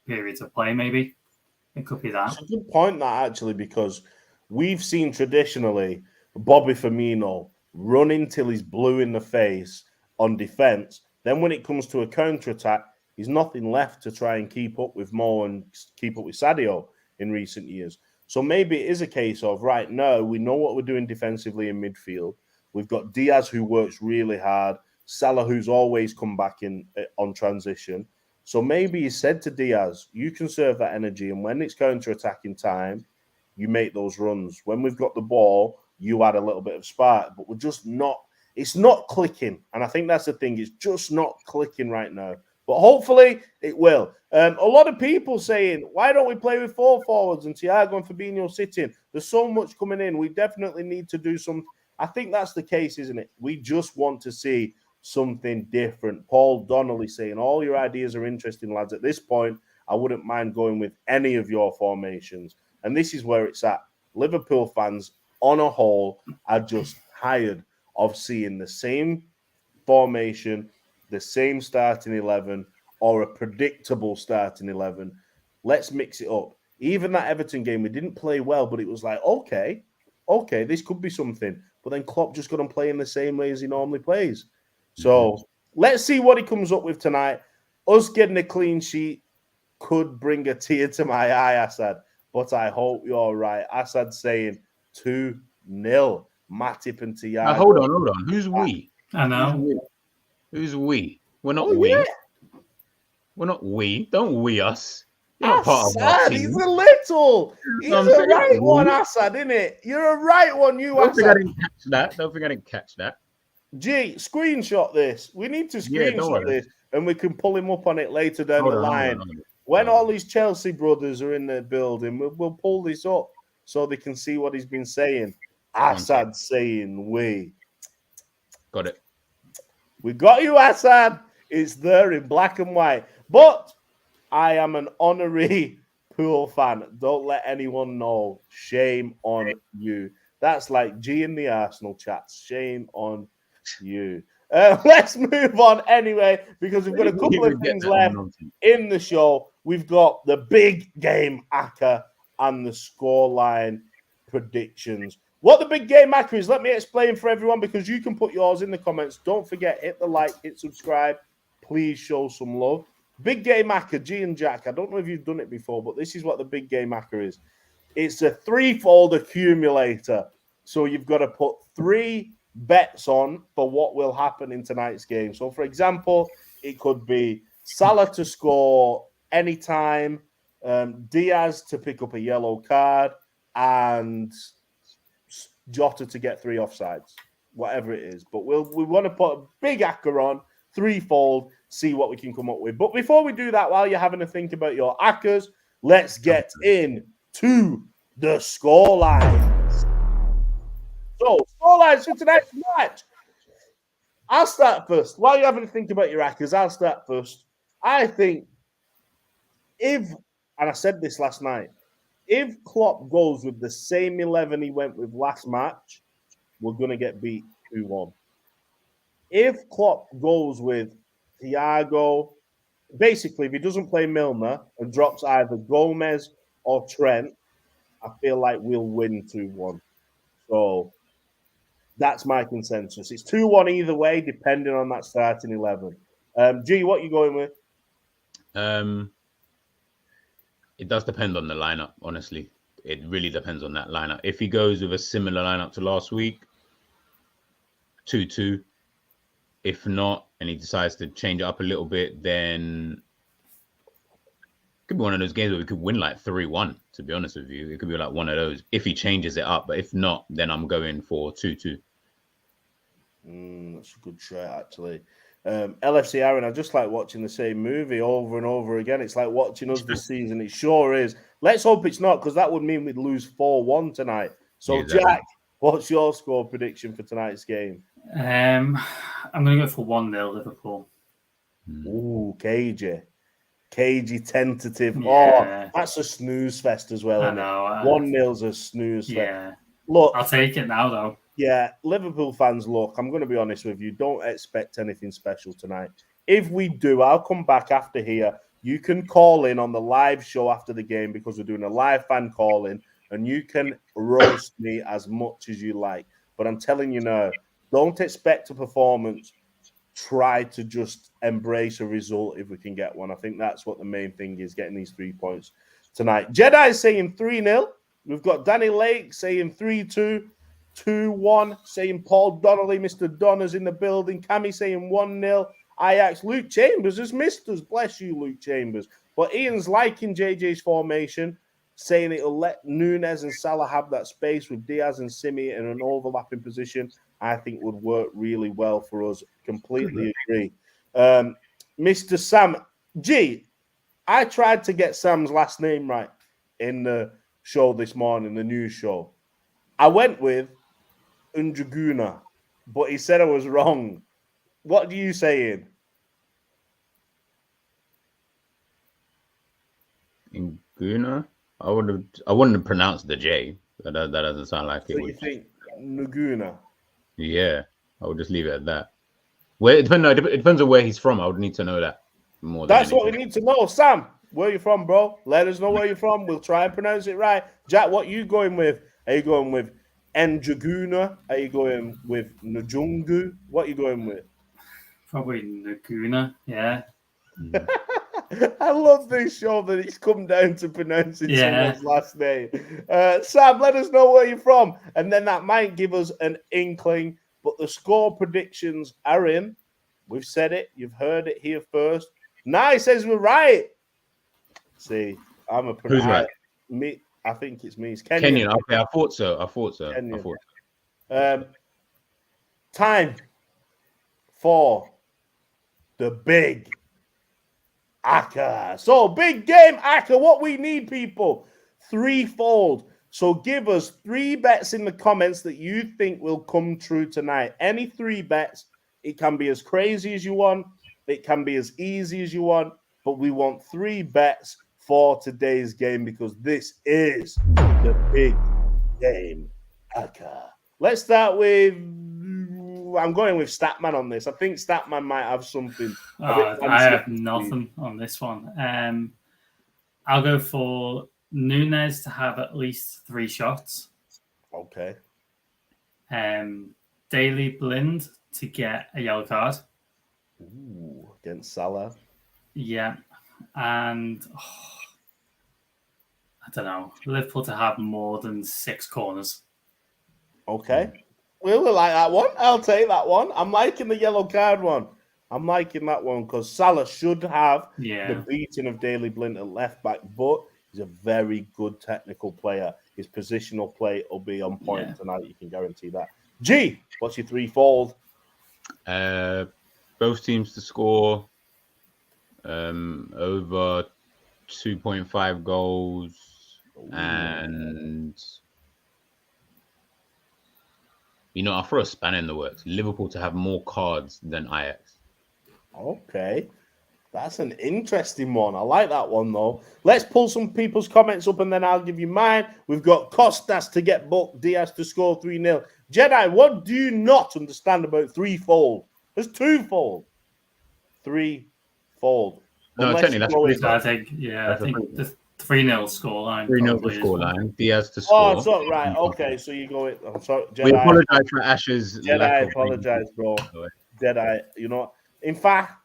periods of play, maybe. It could be that. It's a good point, that, actually, because we've seen traditionally Bobby Firmino running till he's blue in the face on defence. Then when it comes to a counter-attack, he's nothing left to try and keep up with Mo and keep up with Sadio in recent years. So maybe it is a case of, right, no, we know what we're doing defensively in midfield. We've got Diaz, who works really hard. Salah, who's always come back in on transition. So maybe he said to Diaz, you conserve that energy, and when it's counter-attacking time, you make those runs. When we've got the ball, you add a little bit of spark. But we're just not, it's not clicking. And I think that's the thing, it's just not clicking right now. But hopefully it will. A lot of people saying, why don't we play with 4 forwards and Thiago and Fabinho sitting? There's so much coming in. We definitely need to do some. I think that's the case, isn't it? We just want to see something different. Paul Donnelly saying, all your ideas are interesting, lads. At this point, I wouldn't mind going with any of your formations. And this is where it's at. Liverpool fans, on a whole, are just tired of seeing the same formation, the same starting 11, or a predictable starting 11. Let's mix it up. Even that Everton game, we didn't play well, but it was like, okay, this could be something. But then Klopp just got on playing the same way as he normally plays. So let's see what he comes up with tonight. Us getting a clean sheet could bring a tear to my eye, Assad. But I hope you're right. Assad saying 2-0. Matip and Thiago. Now, hold on. Who's we? I know. Who's we? We're not we. Yeah. We're not we. Don't we us. You're not part of our team. He's a little. He's a right one, Assad, isn't it? You're a right one, you Assad. Don't think I didn't catch that. G, screenshot this. We need to screenshot this, and we can pull him up on it later down the line. When all these Chelsea brothers are in the building, we'll pull this up so they can see what he's been saying. Assad saying we. Got it. We got you, Assad. It's there in black and white. But I am an honorary Pool fan. Don't let anyone know. Shame on you. That's like G in the Arsenal chats. Shame on you. Let's move on anyway, because we've got a couple of things left in the show. We've got the big game, Aka, and the scoreline predictions. What the big game macker is, let me explain for everyone because you can put yours in the comments. Don't forget, hit the like, hit subscribe. Please show some love. Big game macker, G and Jack. I don't know if you've done it before, but this is what the big game macker is. It's a threefold accumulator. So you've got to put 3 bets on for what will happen in tonight's game. So, for example, it could be Salah to score anytime, Diaz to pick up a yellow card, and Jota to get 3 offsides, whatever it is. But we want to put a big acca on, threefold, see what we can come up with. But before we do that, while you're having to think about your accas, let's get into the scorelines. So, scorelines for tonight's match. I'll start first. While you're having to think about your accas, I'll start first. I think and I said this last night, if Klopp goes with the same 11 he went with last match, we're going to get beat 2-1. If Klopp goes with Thiago, basically, if he doesn't play Milner and drops either Gomez or Trent, I feel like we'll win 2-1. So that's my consensus. It's 2-1 either way, depending on that starting 11. G, what are you going with? It does depend on the lineup, honestly. It really depends on that lineup. If he goes with a similar lineup to last week, 2-2. If not, and he decides to change it up a little bit, then it could be one of those games where we could win like 3-1, to be honest with you. It could be like one of those if he changes it up. But if not, then I'm going for 2-2. That's a good try, actually. LFC Aaron, I just like watching the same movie over and over again. It's like watching us this season. It sure is. Let's hope it's not, because that would mean we'd lose 4-1 tonight. So, exactly. Jack, what's your score prediction for tonight's game? I'm going to go for 1-0 Liverpool. Ooh, cagey, tentative. Yeah. Oh, that's a snooze fest as well. I know. 1-0's a snooze fest. Yeah. Look, I'll take it now, though. Yeah, Liverpool fans, look, I'm going to be honest with you. Don't expect anything special tonight. If we do, I'll come back after here. You can call in on the live show after the game because we're doing a live fan call-in, and you can roast me as much as you like. But I'm telling you now, don't expect a performance. Try to just embrace a result if we can get one. I think that's what the main thing is, getting these 3 points tonight. Jedi saying 3-0. We've got Danny Lake saying 3-2. 2-1, saying Paul Donnelly, Mr. Donner's in the building. Cammy saying 1-0. Ajax, Luke Chambers has missed us. Bless you, Luke Chambers. But Ian's liking JJ's formation, saying it'll let Nunes and Salah have that space with Diaz and Simi in an overlapping position. I think would work really well for us. Completely agree. Mr. Sam G, I tried to get Sam's last name right in the show this morning, the news show. I went with Unjuguna, but he said I was wrong. What do you say, Ian? Nguna? I wouldn't have pronounced the J. That doesn't sound like it. So you think Nguna? Yeah, I would just leave it at that. Well, it depends on where he's from. I would need to know that more. That's what we need to know. Sam, where are you from, bro? Let us know where you're from. We'll try and pronounce it right. Jack, what are you going with? Are you going with Njuguna? Are you going with Njungu? What are you going with? Probably Nguna, yeah. I love this show that it's come down to pronouncing someone's last name. Sam, let us know where you're from, and then that might give us an inkling. But the score predictions are in. We've said it. You've heard it here first. Nye says we're right. See, I'm a Who's right? Me. I think it's me. It's Kenyon. Kenyon. Okay, I thought so. Time for the big Aka. So, big game Aka. What we need, people, threefold. So, give us 3 bets in the comments that you think will come true tonight. Any 3 bets. It can be as crazy as you want. It can be as easy as you want. But we want 3 bets for today's game because this is the big game Aka. Let's start with, I'm going with Statman on this. I think Statman might have something. I have nothing on this one. I'll go for Nunes to have at least 3 shots. Okay. Daily Blind to get a yellow card. Ooh, against Salah. Yeah. And I don't know. Liverpool to have more than 6 corners. Okay. We'll like that one. I'll take that one. I'm liking the yellow card one. I'm liking that one because Salah should have the beating of Daily Blind at left back, but he's a very good technical player. His positional play will be on point tonight. You can guarantee that. G, what's your threefold? Both teams to score over 2.5 goals. Ooh. And, I'll throw a spanner in the works. Liverpool to have more cards than Ajax. Okay. That's an interesting one. I like that one, though. Let's pull some people's comments up, and then I'll give you mine. We've got Costas to get booked, Diaz to score 3-0. Jedi, what do you not understand about threefold? There's twofold. Threefold. No, technically, that's pretty I think the 3-0 scoreline. 3-0 scoreline. Diaz to score. Oh, so, right. Okay, so you go with... I'm sorry, Jedi. We apologize for Ash's... Jedi, apologize, bro. Jedi, In fact...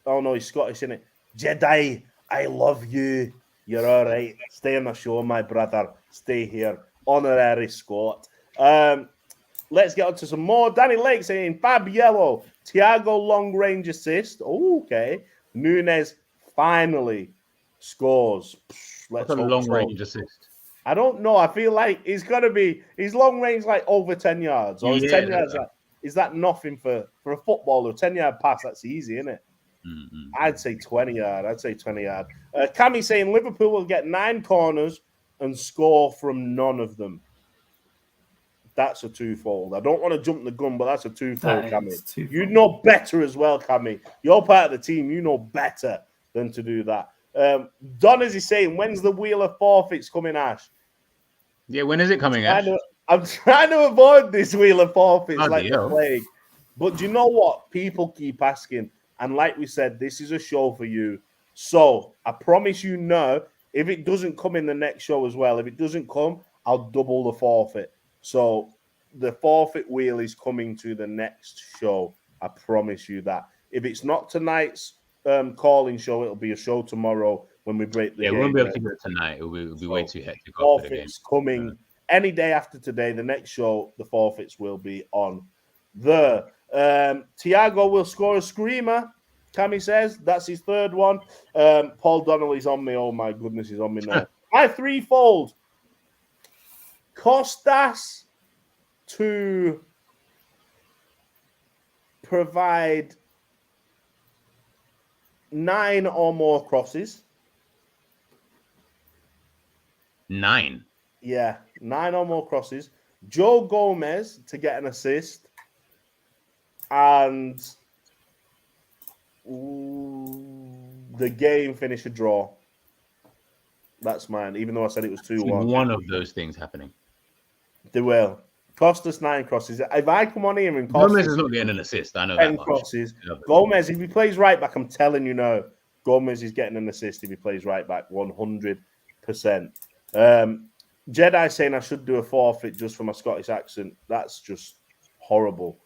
Oh, no, he's Scottish, isn't it? Jedi, I love you. You're all right. Stay on the show, my brother. Stay here. Honorary Scot. Let's get on to some more. Danny Lake saying, Fab Yellow. Thiago long-range assist. Oh, okay. Nunes finally scores. What's a long-range assist? I don't know. I feel like he's got to be... He's long-range like over 10 yards. Or 10 yards. Is that nothing for a footballer? 10-yard pass, that's easy, isn't it? Mm-hmm. I'd say 20 yard. Cammy saying Liverpool will get 9 corners and score from none of them. That's a twofold. I don't want to jump the gun, but that's a twofold, Cammy. You know better as well, Cammy. You're part of the team. You know better than to do that. Don is saying, when's the wheel of forfeits coming, Ash? Yeah, when is it coming, Ash? I'm trying to avoid this wheel of forfeits like the plague. But do you know what? People keep asking. And like we said, this is a show for you. So I promise you no, if it doesn't come in the next show as well, if it doesn't come, I'll double the forfeit. So the forfeit wheel is coming to the next show. I promise you that. If it's not tonight's calling show, it'll be a show tomorrow when we break the game. We won't be able to do it tonight. It'll be way too hectic. Forfeits coming any day after today. The next show, the forfeits will be on there. Thiago will score a screamer. Cammy says that's his third one. Paul Donnelly's on me. Oh my goodness, he's on me now. My threefold. Costas to provide 9 or more crosses. 9. Yeah, 9 or more crosses. Joe Gomez to get an assist. And the game finish a draw. That's mine, even though I said it was 2-1. One of those things happening. They will. Costas 9 crosses. If I come on here and Costas... Gomez is not getting an assist, I know 10 that crosses. Gomez, if he plays right back, I'm telling you now, Gomez is getting an assist if he plays right back, 100%. Jedi saying I should do a forfeit just for my Scottish accent. That's just horrible.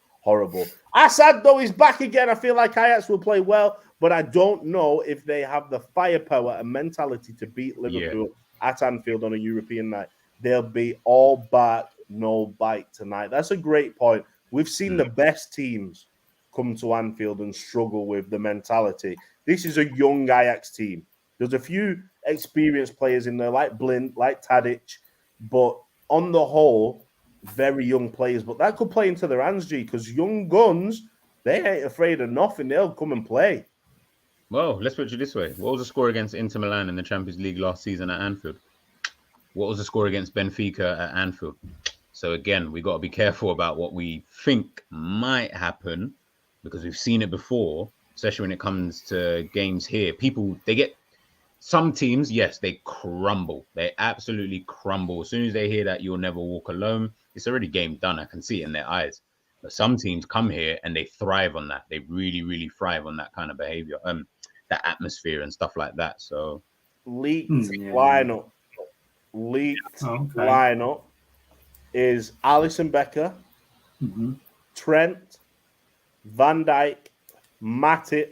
Assad, though, is back again. I feel like Ajax will play well, but I don't know if they have the firepower and mentality to beat Liverpool at Anfield on a European night. They'll be all back, no bite tonight. That's a great point. We've seen the best teams come to Anfield and struggle with the mentality. This is a young Ajax team. There's a few experienced players in there, like Blind, like Tadic, but on the whole, very young players, but that could play into their hands, G, because young guns, they ain't afraid of nothing. They'll come and play. Well, let's put it this way. What was the score against Inter Milan in the Champions League last season at Anfield? What was the score against Benfica at Anfield? So again, we got to be careful about what we think might happen because we've seen it before, especially when it comes to games here. People, they get... Some teams, yes, they crumble. They absolutely crumble. As soon as they hear that you'll never walk alone, it's already game done. I can see it in their eyes. But some teams come here and they thrive on that. They really, really thrive on that kind of behavior, that atmosphere and stuff like that. So, leaked lineup leaked Okay. lineup is Alisson Becker, Trent, Van Dijk, Matip,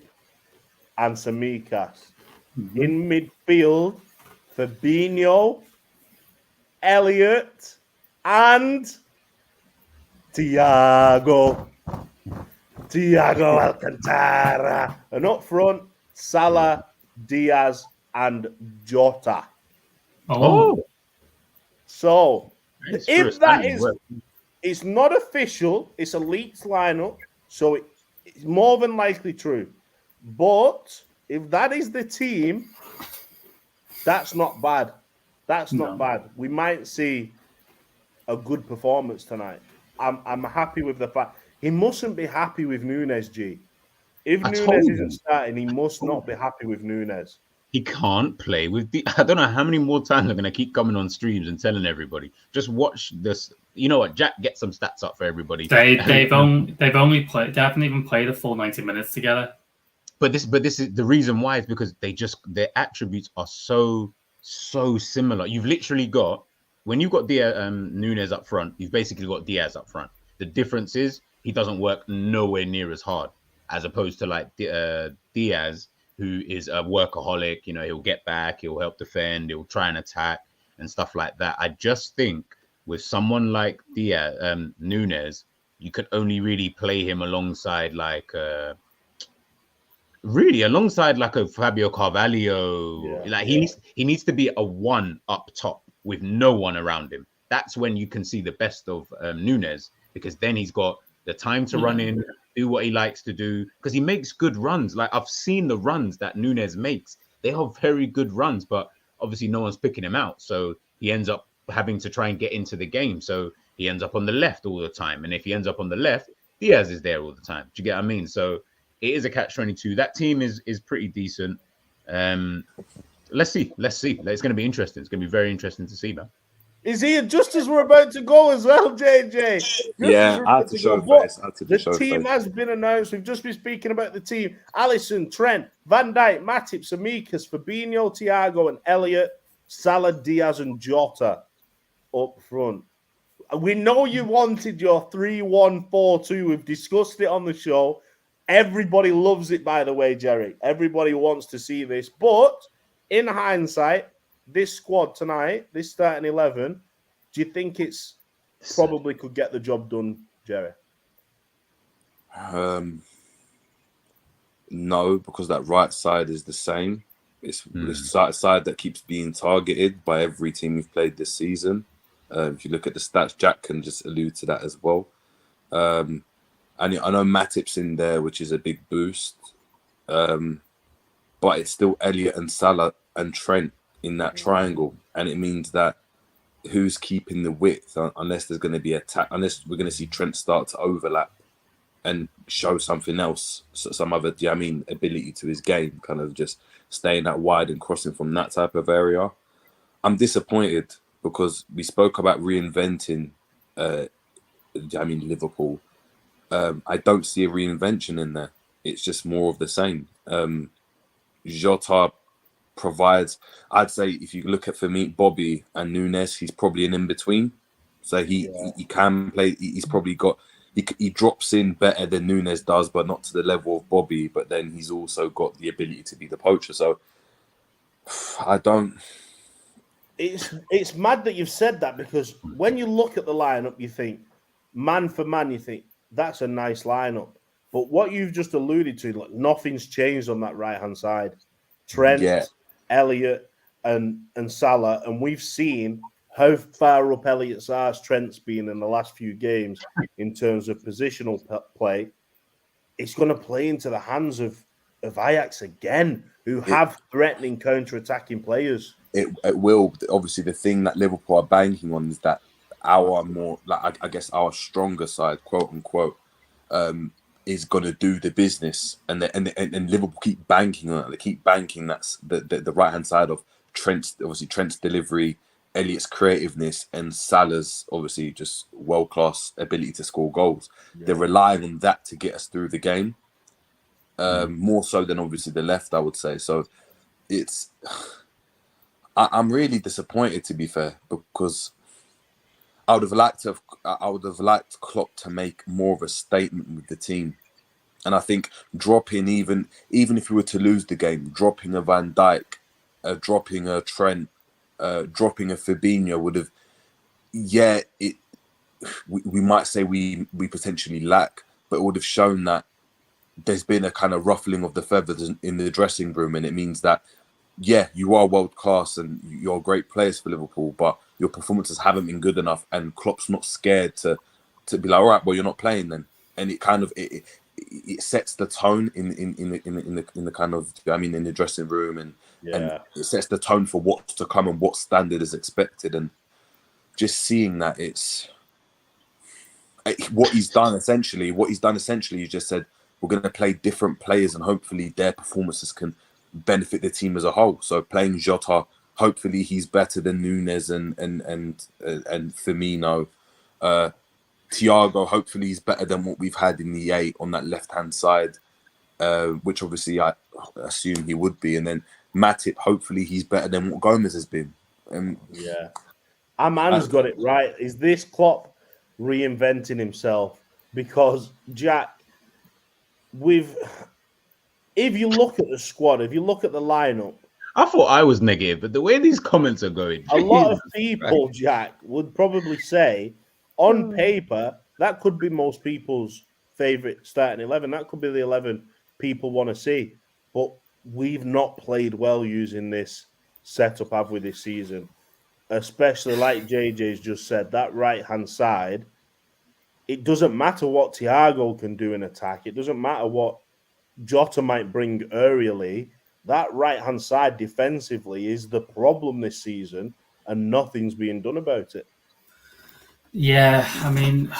and Samikas. In midfield, Fabinho, Elliot, and Thiago Alcantara. And up front, Salah, Diaz, and Jota. Oh. So, Thanks if for that standing is, work. it's not official, it's a leaked lineup, so it's more than likely true. But if that is the team, that's not bad. That's not bad. We might see a good performance tonight. I'm happy with the fact he mustn't be happy with Nunes, G. If I Nunes told isn't you. starting, he must not be happy with Nunes. He can't play with the. I don't know how many more times I'm going to keep coming on streams and telling everybody. Just watch this. You know what? Jack, get some stats up for everybody. They've only played. They haven't even played a full 90 minutes together. But this is the reason why is because their attributes are so similar. You've literally got when you've got Nunes up front, you've basically got Diaz up front. The difference is he doesn't work nowhere near as hard as opposed to like Diaz, who is a workaholic. You know, he'll get back, he'll help defend, he'll try and attack and stuff like that. I just think with someone like Nunes, you could only really play him alongside like a Fabio Carvalho. Like he needs to be a one up top with no one around him. That's when you can see the best of Nunes, because then he's got the time to run in, do what he likes to do, because he makes good runs. Like I've seen the runs that Nunes makes. They are very good runs, but obviously no one's picking him out. So he ends up having to try and get into the game. So he ends up on the left all the time. And if he ends up on the left, Diaz is there all the time. Do you get what I mean? So it is a catch-22. That team is pretty decent. Let's see. It's going to be interesting. It's going to be very interesting to see, man. Is he just as we're about to go as well, JJ? I had to show face. The team has been announced. We've just been speaking about the team. Alisson, Trent, Van Dijk, Matip, Samikas, Fabinho, Thiago, and Elliot, Salah, Diaz, and Jota up front. We know you wanted your 3-1-4-2. We've discussed it on the show. Everybody loves it, by the way, Jerry. Everybody wants to see this. But in hindsight, this squad tonight, this starting 11, do you think it's probably could get the job done, Jerry? No, because that right side is the same. It's the side that keeps being targeted by every team we've played this season. If you look at the stats, Jack can just allude to that as well. And I know Matip's in there, which is a big boost. But it's still Elliot and Salah and Trent in that triangle. And it means that who's keeping the width unless there's going to be unless we're going to see Trent start to overlap and show something else, some other, ability to his game, kind of just staying that wide and crossing from that type of area. I'm disappointed because we spoke about reinventing, Liverpool. I don't see a reinvention in there. It's just more of the same. Jota provides, I'd say, if you look at for me, Bobby and Nunes, he's probably an in-between. So he can play, he's probably got, he drops in better than Nunes does, but not to the level of Bobby. But then he's also got the ability to be the poacher. So I don't... It's mad that you've said that, because when you look at the lineup, you think, man for man, you think, that's a nice lineup. But what you've just alluded to, like, nothing's changed on that right-hand side. Trent, Elliot, and Salah, and we've seen how far up Elliot's arse Trent's been in the last few games in terms of positional play. It's going to play into the hands of Ajax again, who have threatening counter-attacking players. It will. Obviously, the thing that Liverpool are banking on is that our more, like, I guess, our stronger side, quote unquote, is going to do the business, and Liverpool keep banking on it. They keep banking that's the right hand side of Trent's delivery, Elliot's creativeness, and Salah's obviously just world class ability to score goals. Yeah. They're relying on that to get us through the game, more so than obviously the left, I would say. So it's, I'm really disappointed, to be fair, because I would have liked Klopp to make more of a statement with the team. And I think dropping even if we were to lose the game, dropping a Van Dijk, dropping a Trent, dropping a Fabinho would have, we might say we potentially lack, but it would have shown that there's been a kind of ruffling of the feathers in the dressing room, and it means that you are world class and you're great players for Liverpool, but your performances haven't been good enough, and Klopp's not scared to be like, all right, well, you're not playing then, and it kind of it sets the tone in the kind of, I mean, in the dressing room, and it sets the tone for what's to come and what standard is expected, and just seeing that what he's done essentially, he just said, we're going to play different players and hopefully their performances can benefit the team as a whole. So playing Jota, hopefully he's better than Nunes and Firmino. Thiago, hopefully he's better than what we've had in the 8 on that left-hand side, which obviously I assume he would be. And then Matip, hopefully he's better than what Gomez has been. Our man's got it right. Is this Klopp reinventing himself? Because, Jack, if you look at the squad, if you look at the lineup, I thought I was negative, but the way these comments are going, a lot of people, Jack, would probably say, on paper, that could be most people's favourite starting 11. That could be the 11 people want to see. But we've not played well using this setup, have we, this season? Especially, like JJ's just said, that right-hand side, it doesn't matter what Thiago can do in attack. It doesn't matter what Jota might bring aerially. That right-hand side defensively is the problem this season, and nothing's being done about it. Yeah, I mean,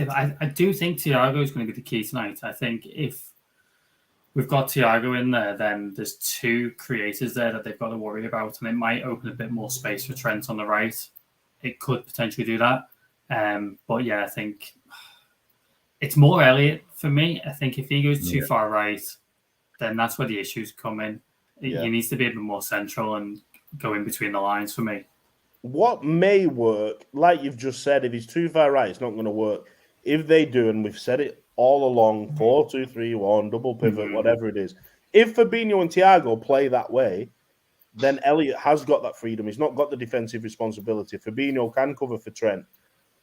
I do think Thiago is going to be the key tonight. I think if we've got Thiago in there, then there's 2 creators there that they've got to worry about, and it might open a bit more space for Trent on the right. It could potentially do that. But yeah, I think it's more Elliott for me. I think if he goes too far right, then that's where the issues come in. He needs to be a bit more central and go in between the lines for me. What may work, like you've just said, if he's too far right, it's not going to work. If they do, and we've said it all along, 4-2-3-1, double pivot, whatever it is. If Fabinho and Thiago play that way, then Elliott has got that freedom. He's not got the defensive responsibility. Fabinho can cover for Trent,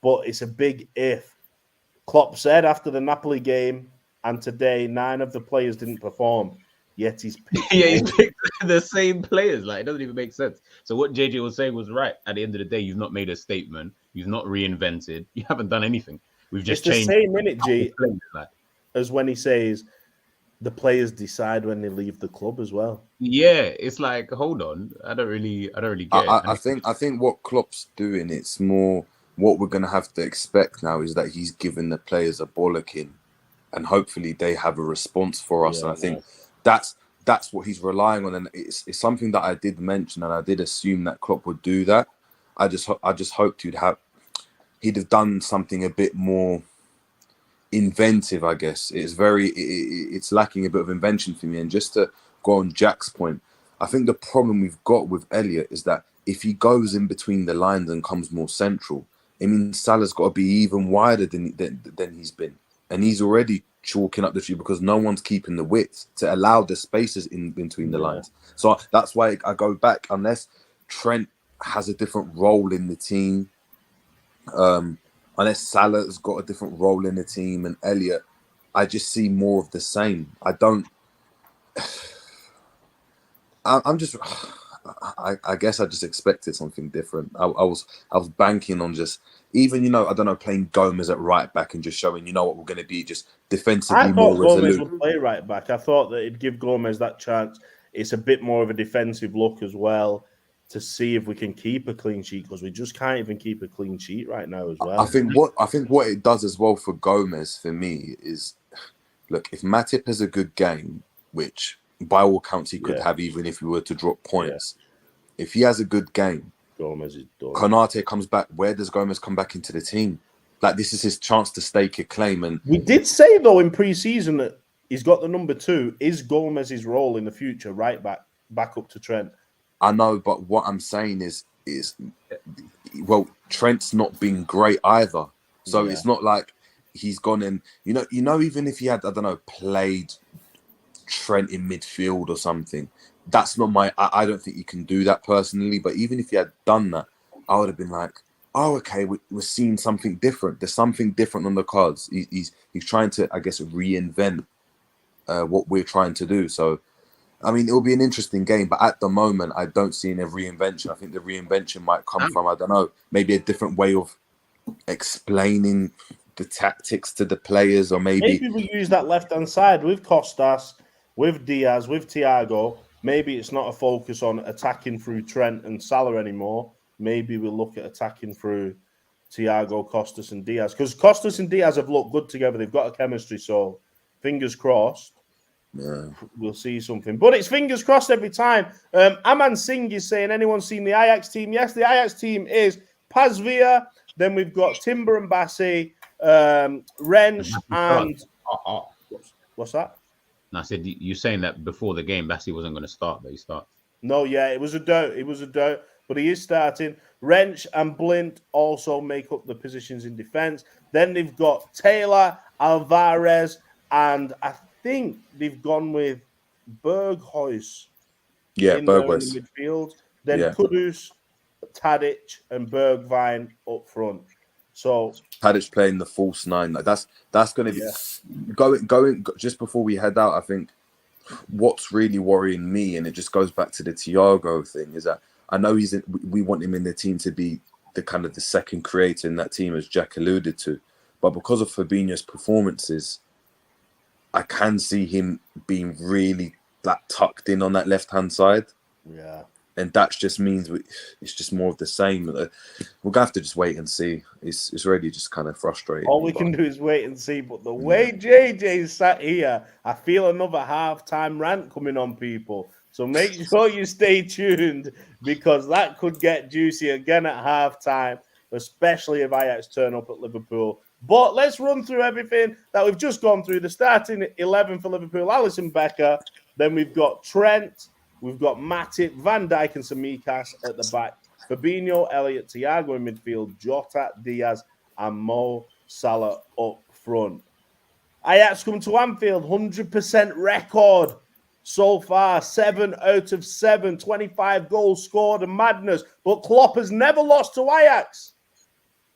but it's a big if. Klopp said after the Napoli game and today, 9 of the players didn't perform. Yet he's picked. He's picked the same players. Like, it doesn't even make sense. So what JJ was saying was right. At the end of the day, you've not made a statement. You've not reinvented. You haven't done anything. We've just changed. The same minute, G, as when he says the players decide when they leave the club as well. Yeah, it's like, hold on. I don't really get it. I think what Klopp's doing, it's more what we're going to have to expect now is that he's giving the players a bollocking, and hopefully they have a response for us. And I think that's what he's relying on, and it's something that I did mention, and I did assume that Klopp would do that. I just hoped he'd have done something a bit more inventive. I guess it's lacking a bit of invention for me. And just to go on Jack's point, I think the problem we've got with Elliott is that if he goes in between the lines and comes more central, it means Salah's got to be even wider than he's been, and he's already chalking up the field because no one's keeping the width to allow the spaces in between the lines. So that's why I go back, unless Trent has a different role in the team, unless Salah's got a different role in the team, and Elliott, I just see more of the same. I guess I just expected something different. I was banking on just, even, I don't know, playing Gomez at right back and just showing, what we're going to be, just defensively more resolute. Gomez would play right back. I thought that it'd give Gomez that chance. It's a bit more of a defensive look as well, to see if we can keep a clean sheet, because we just can't even keep a clean sheet right now as well. I think what it does as well for Gomez, for me, is, look, if Matip has a good game, which by all counts he could have, even if we were to drop points, if he has a good game, Gomez is done. Konate comes back. Where does Gomez come back into the team? Like, this is his chance to stake a claim. And we did say, though, in pre-season that he's got the number 2. Is Gomez's role in the future right back up to Trent? I know, but what I'm saying is well, Trent's not been great either. So it's not like he's gone and even if he had, I don't know, played Trent in midfield or something, that's not I don't think you can do that personally. But even if he had done that, I would have been like, oh, okay, we're seeing something different. There's something different on the cards. He's trying to, I guess, reinvent what we're trying to do. So, I mean, it will be an interesting game, but at the moment, I don't see any reinvention. I think the reinvention might come from, I don't know, maybe a different way of explaining the tactics to the players, or maybe we use that left-hand side with Costas, with Diaz, with Thiago. Maybe it's not a focus on attacking through Trent and Salah anymore. Maybe we'll look at attacking through Thiago, Costas, and Diaz, because Costas and Diaz have looked good together. They've got a chemistry, so fingers crossed. Yeah. We'll see something. But it's fingers crossed every time. Aman Singh is saying, anyone seen the Ajax team? Yes, the Ajax team is Pazvia. Then we've got Timber and Bassi, Wrench, and... What's that? And I said, you saying that before the game, Bassi wasn't going to start, but he starts. No, yeah, it was a doubt. It was a doubt, but he is starting. Wrench and Blint also make up the positions in defence. Then they've got Taylor, Alvarez, and I think they've gone with Berghuis. Yeah, in the Berghuis. midfield. Then Kudus, Tadic, and Bergwijn up front. So Tadic playing the false nine. Like that's going to be going just before we head out. I think what's really worrying me, and it just goes back to the Thiago thing, is that I know we want him in the team to be the kind of the second creator in that team, as Jack alluded to. But because of Fabinho's performances, I can see him being really tucked in on that left-hand side. Yeah. And that just means it's just more of the same. We're going to have to just wait and see. It's really just kind of frustrating. All we can do is wait and see. But the way JJ sat here, I feel another half-time rant coming on, people. So make sure you stay tuned, because that could get juicy again at half-time, especially if Ajax turn up at Liverpool. But let's run through everything that we've just gone through. The starting 11 for Liverpool: Alisson, Becker. Then we've got Trent. We've got Matip, Van Dijk, and Tsimikas at the back. Fabinho, Elliott, Thiago in midfield. Jota, Diaz, and Mo Salah up front. Ajax come to Anfield, 100% record so far. 7 out of 7, 25 goals scored, and madness. But Klopp has never lost to Ajax.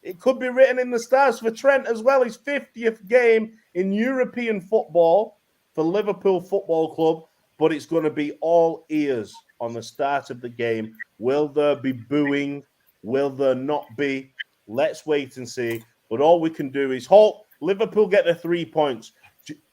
It could be written in the stars for Trent as well. His 50th game in European football for Liverpool Football Club. But it's going to be all ears on the start of the game. Will there be booing? Will there not be? Let's wait and see. But all we can do is hope Liverpool get the 3 points.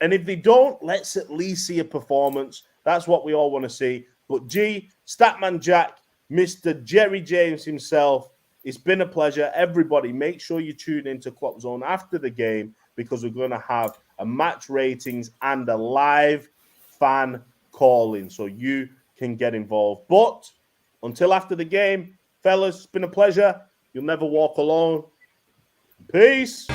And if they don't, let's at least see a performance. That's what we all want to see. But Statman Jack, Mr. Jerry James himself, it's been a pleasure. Everybody, make sure you tune into Kloppzone after the game, because we're going to have a match ratings and a live fan calling, so you can get involved. But until after the game, fellas, it's been a pleasure. You'll never walk alone. Peace.